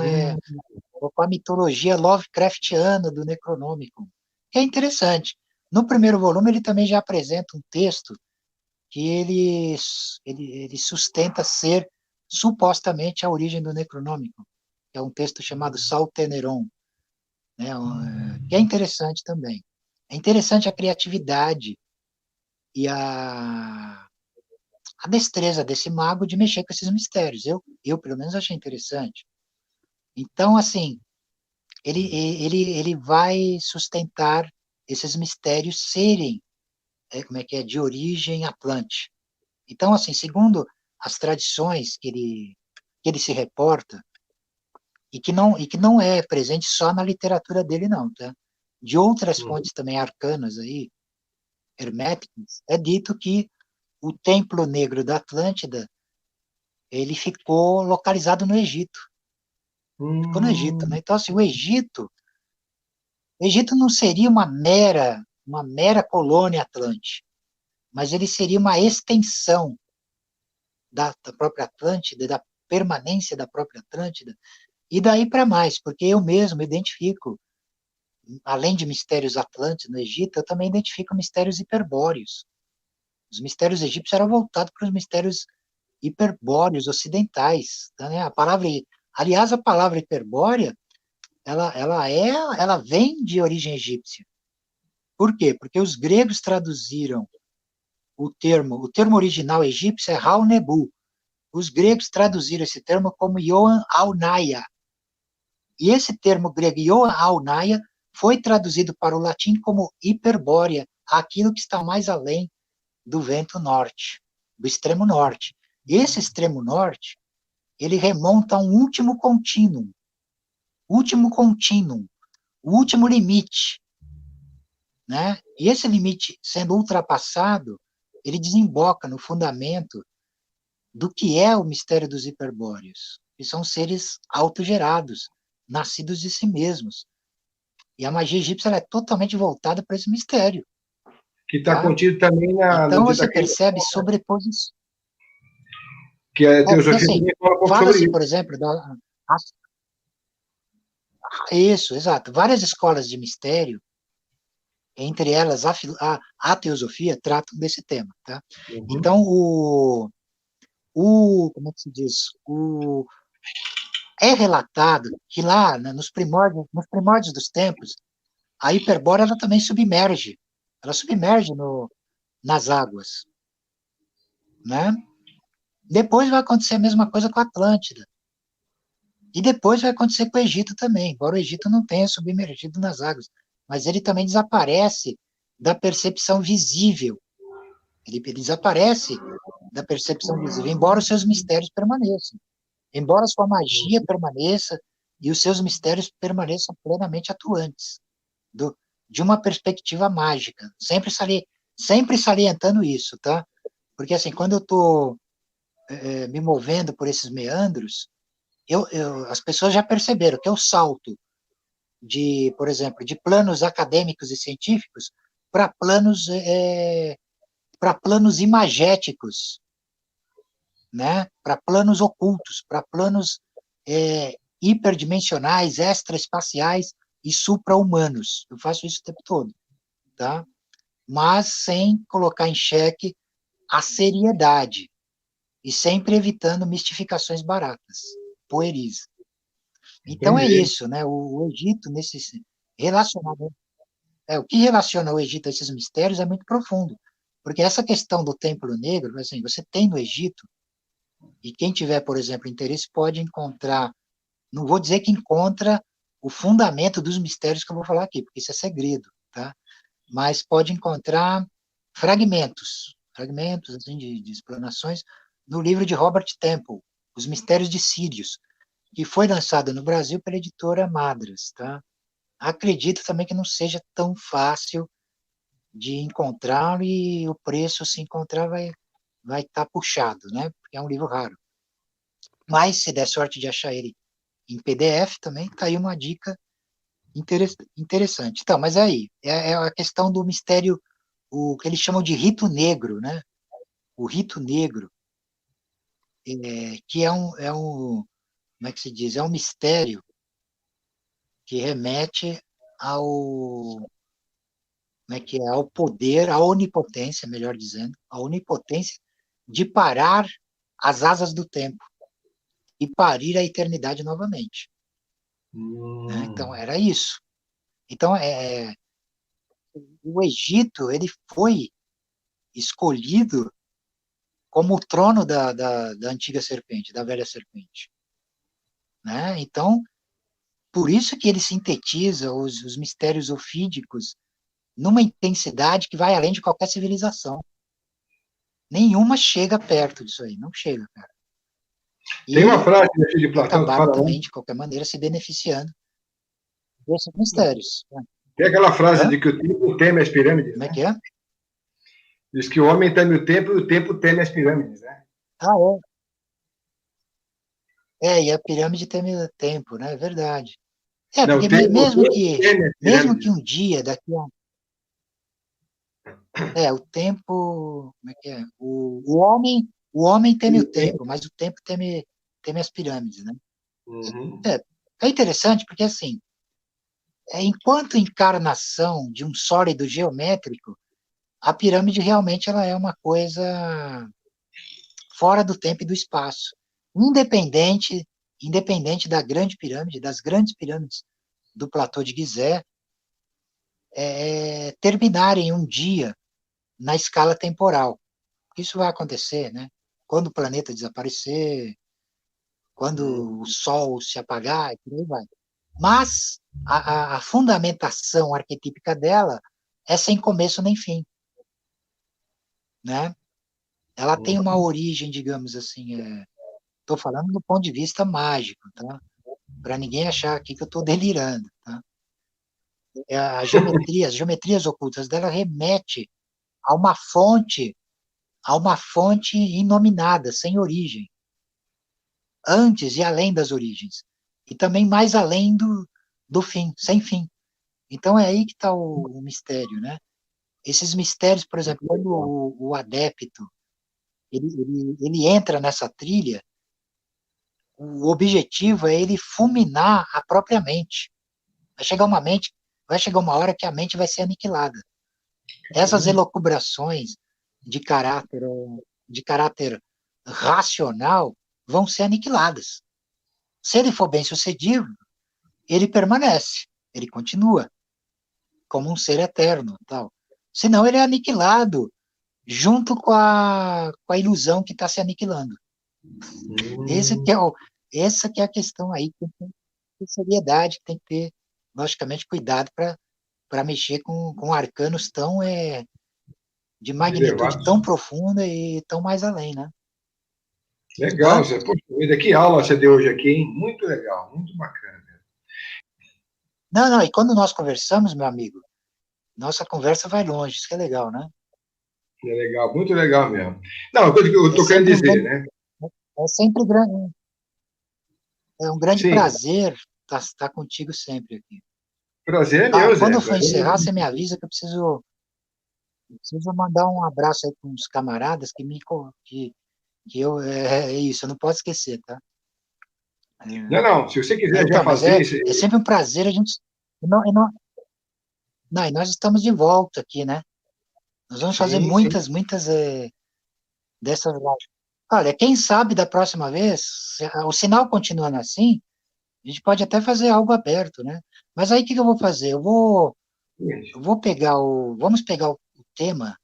a mitologia Lovecraftiana do Necronômico, que é interessante. No primeiro volume, ele também já apresenta um texto que ele sustenta ser supostamente a origem do Necronômico, que é um texto chamado Salteneron, né, que é interessante também. É interessante a criatividade e a destreza desse mago de mexer com esses mistérios. Eu pelo menos, achei interessante. Então, assim, ele vai sustentar esses mistérios serem, de origem atlante. Então, assim, segundo as tradições que ele se reporta, e que não é presente só na literatura dele, não, tá? De outras fontes também arcanas aí, herméticas, é dito que o Templo Negro da Atlântida, ele ficou localizado no Egito. Ficou no Egito, né? Então, assim, o Egito não seria uma mera colônia atlante, mas ele seria uma extensão da própria Atlântida, da permanência da própria Atlântida, e daí para mais, porque eu mesmo identifico, além de mistérios atlantes no Egito, eu também identifico mistérios hiperbóreos. Os mistérios egípcios eram voltados para os mistérios hiperbóreos ocidentais, né? Aliás, a palavra hiperbórea, ela vem de origem egípcia. Por quê? Porque os gregos traduziram o termo original egípcio é Hau-Nebu. Os gregos traduziram esse termo como Ioan Aunaia. E esse termo grego Ioan Aunaia foi traduzido para o latim como hiperbórea, aquilo que está mais além do vento norte, do extremo norte. Esse extremo norte, ele remonta a um último contínuo, o último limite, né? E esse limite sendo ultrapassado, ele desemboca no fundamento do que é o mistério dos hiperbóreos, que são seres autogerados, nascidos de si mesmos. E a magia egípcia ela é totalmente voltada para esse mistério. Que está contido também Então você percebe sobreposição. Que a teosofia assim, também fala um pouco sobre fala-se, isso. por exemplo, isso, exato. Várias escolas de mistério, entre elas a teosofia, tratam desse tema, tá? Então, como é que se diz? É relatado que lá, né, nos primórdios dos tempos, a hiperbórea ela também submerge. Ela submerge nas águas, né? Depois vai acontecer a mesma coisa com a Atlântida. E depois vai acontecer com o Egito também, embora o Egito não tenha submergido nas águas. Mas ele também desaparece da percepção visível. Ele desaparece da percepção visível, embora os seus mistérios permaneçam. Embora a sua magia permaneça e os seus mistérios permaneçam plenamente atuantes, de uma perspectiva mágica. Sempre salientando isso, tá? Porque, assim, quando eu estou me movendo por esses meandros, as pessoas já perceberam que eu salto por exemplo, de planos acadêmicos e científicos para planos imagéticos, né? Para planos ocultos, para planos hiperdimensionais, extraespaciais e supra-humanos. Eu faço isso o tempo todo, tá? Mas sem colocar em xeque a seriedade e sempre evitando mistificações baratas, pueris. Então é Entendi. isso, né? O Egito, nesse relacionamento, o que relaciona o Egito a esses mistérios é muito profundo, porque essa questão do Templo Negro, assim, você tem no Egito, e quem tiver, por exemplo, interesse pode encontrar, não vou dizer que encontra o fundamento dos mistérios que eu vou falar aqui, porque isso é segredo, tá? Mas pode encontrar fragmentos assim, de explanações no livro de Robert Temple, Os Mistérios de Sírios, que foi lançado no Brasil pela editora Madras, tá? Acredito também que não seja tão fácil de encontrar e o preço, se encontrar, vai estar puxado, né? Porque é um livro raro. Mas, se der sorte de achar ele em PDF também, tá aí uma dica interessante. Então, mas aí, é a questão do mistério, o que eles chamam de rito negro, né? O rito negro, que como é que se diz? É um mistério que remete ao, como é que é? Ao poder, à onipotência, melhor dizendo, à onipotência de parar as asas do tempo e parir a eternidade novamente. Né? Então, era isso. Então, o Egito ele foi escolhido como o trono da antiga serpente, da velha serpente. Né? Então, por isso que ele sintetiza os mistérios ofídicos numa intensidade que vai além de qualquer civilização. Nenhuma chega perto disso aí, não chega, cara. Tem uma frase de Platão que acabaram fala, também, né? de qualquer maneira, se beneficiando desses mistérios. Tem aquela frase de que o tempo teme as pirâmides, Como é né? que é? Diz que o homem teme o tempo e o tempo teme as pirâmides, né? Ah, e a pirâmide tem tempo, né? É verdade. Não, Porque o tempo teme as mesmo que pirâmides. um dia, daqui a... o tempo... Como é que é? O homem teme o tempo, mas o tempo teme as pirâmides, né? Uhum. É interessante porque, assim, enquanto encarnação de um sólido geométrico, a pirâmide realmente ela é uma coisa fora do tempo e do espaço, independente da grande pirâmide, das grandes pirâmides do platô de Gizé, terminarem um dia na escala temporal. Isso vai acontecer, né? Quando o planeta desaparecer, quando o Sol se apagar, e por aí vai. Mas a fundamentação arquetípica dela é sem começo nem fim, né? Ela tem uma origem, digamos assim, estou falando do ponto de vista mágico, tá? Para ninguém achar aqui que eu estou delirando, tá? As geometrias ocultas dela remete a uma fonte inominada, sem origem, antes e além das origens, e também mais além do fim, sem fim. Então é aí que está o mistério, né? Esses mistérios, por exemplo, quando o adepto ele entra nessa trilha, o objetivo é ele fulminar a própria mente. Vai chegar uma hora que a mente vai ser aniquilada. Essas elucubrações de caráter racional vão ser aniquiladas. Se ele for bem sucedido, ele permanece, ele continua como um ser eterno, tal. Senão ele é aniquilado junto com a ilusão que está se aniquilando. Essa que é a questão aí, que tem que ter seriedade, que tem que ter, logicamente, cuidado para mexer com arcanos de magnitude tão profunda e tão mais além, né? Legal, poxa vida, que aula você deu hoje aqui, hein? Muito legal, muito bacana. Não, e quando nós conversamos, meu amigo, nossa conversa vai longe, isso que é legal, né? É legal, muito legal mesmo. Não, a coisa que eu estou querendo dizer, né? É sempre é um grande Sim, prazer estar contigo sempre aqui. prazer é meu, Quando Zé. eu for Prazer é encerrar, você meu. me avisa que eu preciso mandar um abraço aí para uns camaradas que eu, é isso, eu não posso esquecer, tá? Não, não, se você quiser já Então, mas fazer isso, é sempre um prazer a gente. E nós estamos de volta aqui, né? Nós vamos fazer sim, sim. muitas dessas lives. Olha, quem sabe da próxima vez, se o sinal continuando assim, a gente pode até fazer algo aberto, né? Mas aí o que que eu vou fazer? Eu vou pegar vamos pegar o tema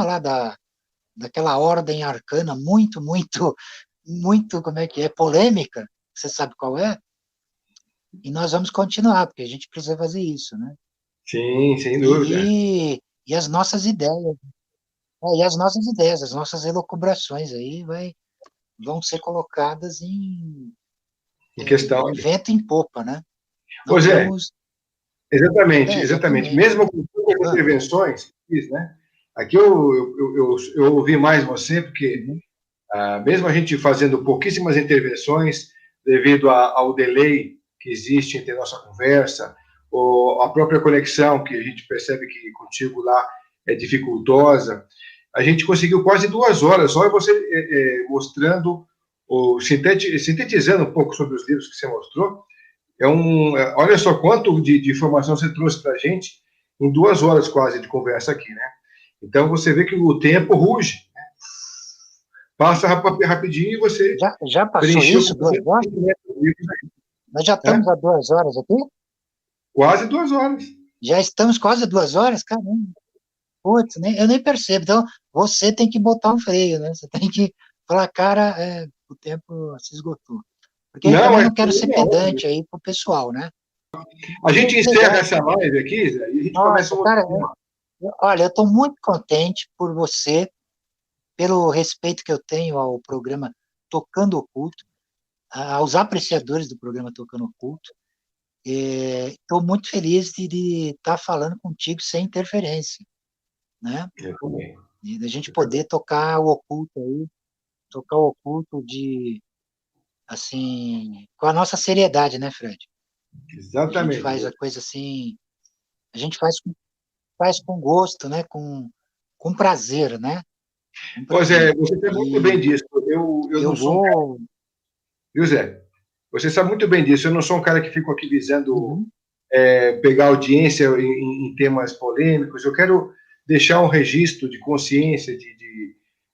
lá daquela ordem arcana muito, como é que é, polêmica, você sabe qual é? E nós vamos continuar, porque a gente precisa fazer isso, né? Sim, sem dúvida. E as nossas ideias, e as nossas ideias, as nossas elucubrações aí vão ser colocadas Em questão. em vento em popa, né? Ô, Nós Zé, vamos. exatamente, exatamente. Exatamente. Mesmo com poucas Ah, intervenções, fiz, né? Aqui eu ouvi mais você, porque uhum. mesmo a gente fazendo pouquíssimas intervenções, devido ao delay que existe entre a nossa conversa, ou a própria conexão, que a gente percebe que contigo lá é dificultosa, a gente conseguiu quase 2 horas, só você mostrando, ou sintetizando um pouco sobre os livros que você mostrou. Olha só quanto de informação você trouxe para a gente em 2 horas quase de conversa aqui, né? Então você vê que o tempo ruge, passa rapidinho e você Já passou preencheu isso, com 2 horas? livros, Nós já estamos né? há 2 horas aqui? Quase 2 horas. Já estamos quase 2 horas? Caramba. Putz, eu nem percebo. Então, você tem que botar um freio, né? Você tem que falar, cara, o tempo se esgotou. Porque eu Não, também é não quero ser óbvio. pedante aí pro pessoal, né? A Porque gente é encerra legal. essa live aqui, Zé, e a gente começa Nossa, um outro cara, tema. olha, eu estou muito contente por você, pelo respeito que eu tenho ao programa Tocando Oculto, aos apreciadores do programa Tocando Oculto. Estou muito feliz de estar falando contigo sem interferência, né? Eu também. E da gente Eu também. poder tocar o oculto aí, tocar o oculto assim, com a nossa seriedade, né, Fred? A gente faz Exatamente. a coisa assim, a gente faz com gosto, né? Com prazer, né? Com Pois prazer. é, você sabe muito bem E disso. Eu eu não sou um cara, vou. viu, Zé? Você sabe muito bem disso. Eu não sou um cara que fico aqui visando Uhum. pegar audiência em temas polêmicos. Eu quero deixar um registro de consciência,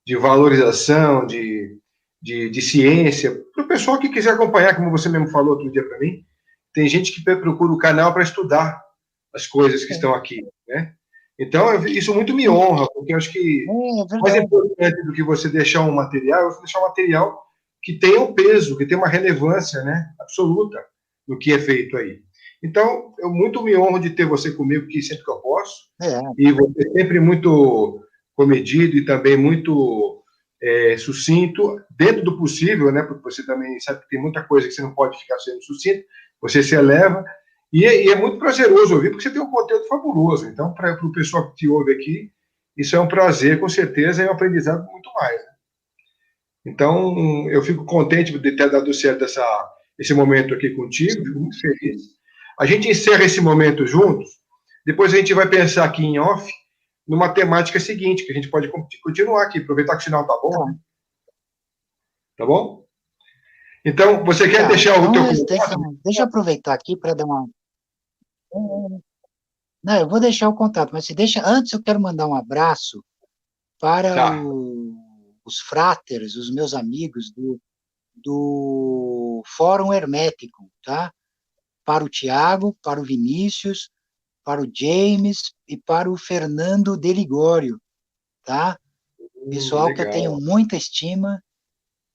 de valorização, de ciência, para o pessoal que quiser acompanhar, como você mesmo falou outro dia para mim. Tem gente que procura o canal para estudar as coisas que É, estão aqui, né? Então, isso muito me honra, porque eu acho que é mais verdade. importante do que você deixar um material, é você deixar um material que tenha um peso, que tenha uma relevância, né, absoluta no que é feito aí. Então, eu muito me honro de ter você comigo aqui sempre que eu posso, É, e você sempre muito comedido e também muito sucinto, dentro do possível, né, porque você também sabe que tem muita coisa que você não pode ficar sendo sucinto, você se eleva, e é muito prazeroso ouvir, porque você tem um conteúdo fabuloso. Então, para o pessoal que te ouve aqui, isso é um prazer, com certeza, e um aprendizado muito mais. Né? Então, eu fico contente de ter dado certo esse momento aqui contigo, fico sim. muito feliz. A gente encerra esse momento juntos, depois a gente vai pensar aqui em off, numa temática seguinte, que a gente pode continuar aqui, aproveitar que o sinal tá bom, Tá, né? Tá bom? Então, você quer tá. deixar o Então, teu contato? deixa eu aproveitar aqui para dar uma. Não, eu vou deixar o contato, mas se deixa. Antes, eu quero mandar um abraço para Tá. os fráteres, os meus amigos do Fórum Hermético, tá? Para o Tiago, para o Vinícius, para o James e para o Fernando de Ligório, tá? Pessoal que eu tenho Legal. muita estima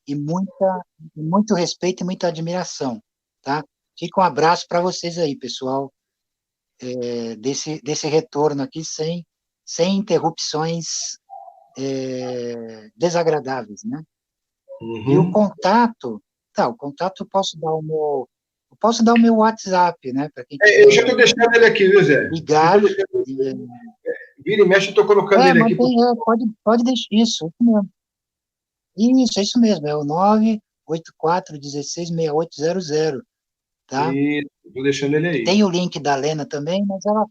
e muito respeito e muita admiração, tá? Fica um abraço para vocês aí, pessoal, desse retorno aqui sem interrupções desagradáveis, né? E o Uhum. contato, o contato eu posso dar o meu WhatsApp, né? Para quem Eu já quiser estou deixando ele aqui, viu, Zé? Já tô ligar. deixando. Vira e mexe, eu estou colocando ele Mas aqui. pode deixar isso mesmo. Isso, é isso mesmo, é o 984166800, tá? E estou deixando ele aí. Tem o link da Lena também, mas ela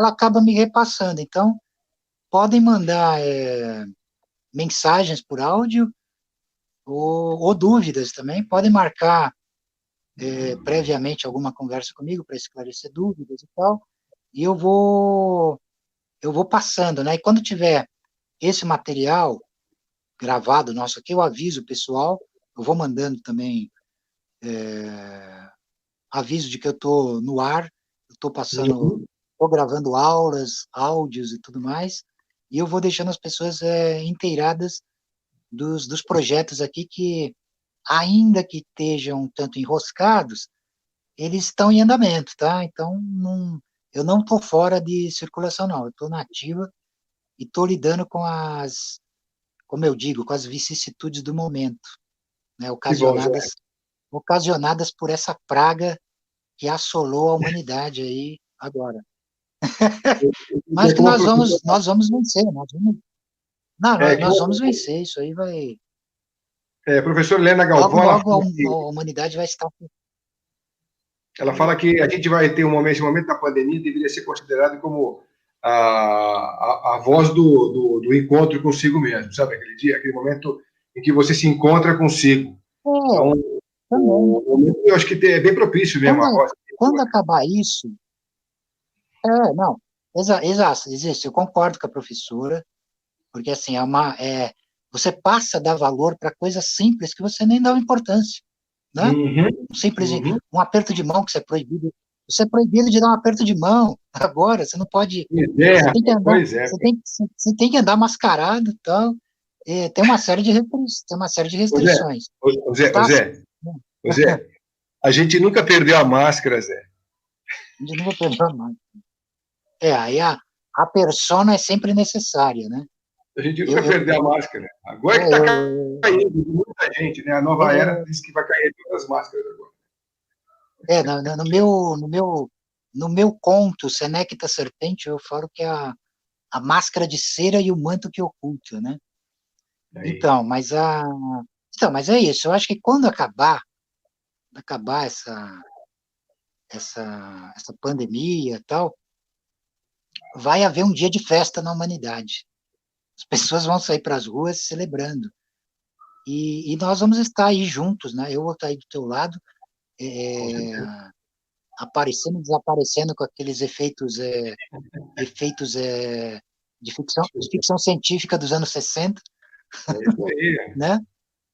acaba me repassando. Então, podem mandar mensagens por áudio ou dúvidas também. Podem marcar previamente alguma conversa comigo para esclarecer dúvidas e tal. E eu vou passando, né? E quando tiver esse material gravado nosso aqui, eu aviso o pessoal. Eu vou mandando também aviso de que eu estou no ar, estou passando, estou gravando aulas, áudios e tudo mais, e eu vou deixando as pessoas inteiradas dos projetos aqui que, ainda que estejam um tanto enroscados, eles estão em andamento, tá? Então, eu não estou fora de circulação, não. Eu estou na ativa e estou lidando com como eu digo, com as vicissitudes do momento, né? Que bom, Zé. Ocasionadas por essa praga que assolou a humanidade aí agora. Mas que nós vamos vencer, nós vamos vencer, isso aí vai... Professor Helena Logo, Galvão, logo a humanidade vai estar... ela fala que a gente vai ter esse momento da pandemia deveria ser considerado como a voz do encontro consigo mesmo, sabe? Aquele dia, aquele momento em que você se encontra consigo. Então, também. eu acho que é bem propício mesmo a voz. Quando acabar isso... não, existe, eu concordo com a professora, porque assim, você passa a dar valor para coisas simples que você nem dá importância, né? Um aperto de mão que você é proibido de dar um aperto de mão agora, você não pode, você tem que andar, você tem que andar mascarado e tal, tem uma série de restrições. Zé, a gente nunca perdeu a máscara, Zé. A gente nunca perdeu a máscara. Aí a persona é sempre necessária, né? A gente nunca perdeu a máscara. Agora que está caindo muita gente, né? A nova era diz que vai cair todas as máscaras agora. No meu conto, Senecta Serpente, eu falo que é a máscara de cera e o manto que oculta, né? Então, mas é isso. Eu acho que quando acabar essa pandemia e tal, vai haver um dia de festa na humanidade. As pessoas vão sair para as ruas celebrando. E nós vamos estar aí juntos, né? Eu vou estar aí do teu lado, aparecendo, desaparecendo com aqueles efeitos de ficção científica dos anos 60. É isso aí. Né?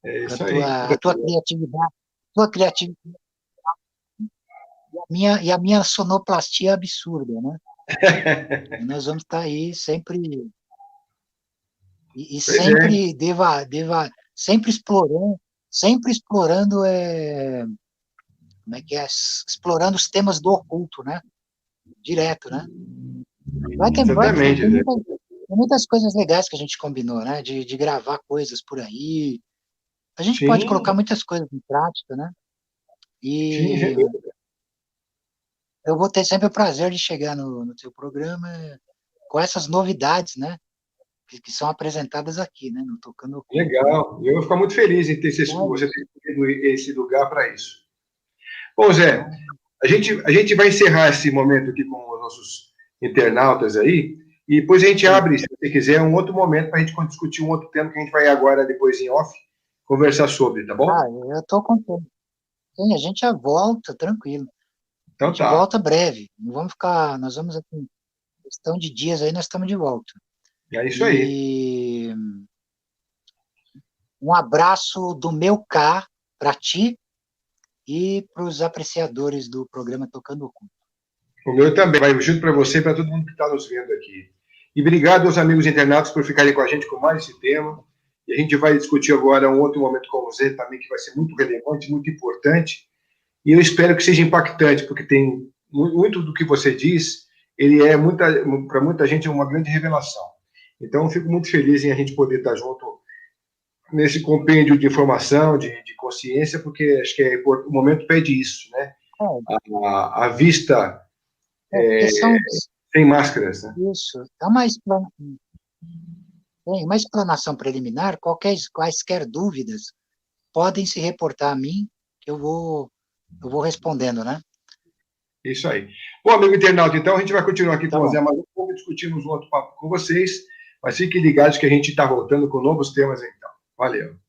É isso aí. A tua criatividade e a minha sonoplastia absurda, né? E nós vamos estar aí sempre sempre sempre explorando como é que é? Explorando os temas do oculto, né? Direto, né? Tem muitas coisas legais que a gente combinou, né? De gravar coisas por aí. A gente pode colocar muitas coisas em prática, né? E eu vou ter sempre o prazer de chegar no teu programa com essas novidades, né? Que são apresentadas aqui, né? No Tocando Oculto. Legal. Eu vou ficar muito feliz em ter você ter escolhido esse lugar para isso. Bom, Zé, a gente vai encerrar esse momento aqui com os nossos internautas aí, e depois a gente abre, se você quiser, um outro momento para a gente discutir um outro tema que a gente vai agora, depois em off, conversar sobre, tá bom? Eu estou contente. Sim, a gente já volta, tranquilo. Então, a gente volta breve. Não vamos ficar, nós vamos aqui, questão de dias aí, nós estamos de volta. É isso aí. Um abraço do meu cá para ti e para os apreciadores do programa Tocando Oculto. O meu também, vai junto para você e para todo mundo que está nos vendo aqui. E obrigado aos amigos internautas por ficarem com a gente com mais esse tema. E a gente vai discutir agora um outro momento com você também, que vai ser muito relevante, muito importante. E eu espero que seja impactante, porque tem muito do que você diz, ele é, para muita gente, uma grande revelação. Então, eu fico muito feliz em a gente poder estar junto nesse compêndio de informação, de consciência, porque acho que o momento pede isso, né? A vista sem máscaras, né? Isso. Tem uma explanação preliminar, quaisquer dúvidas podem se reportar a mim, que eu vou respondendo, né? Isso aí. Bom, amigo internauta, então a gente vai continuar aqui Tá com o bom. Zé mais um pouco, discutimos um outro papo com vocês, mas fiquem ligados que a gente está voltando com novos temas então. Valeu.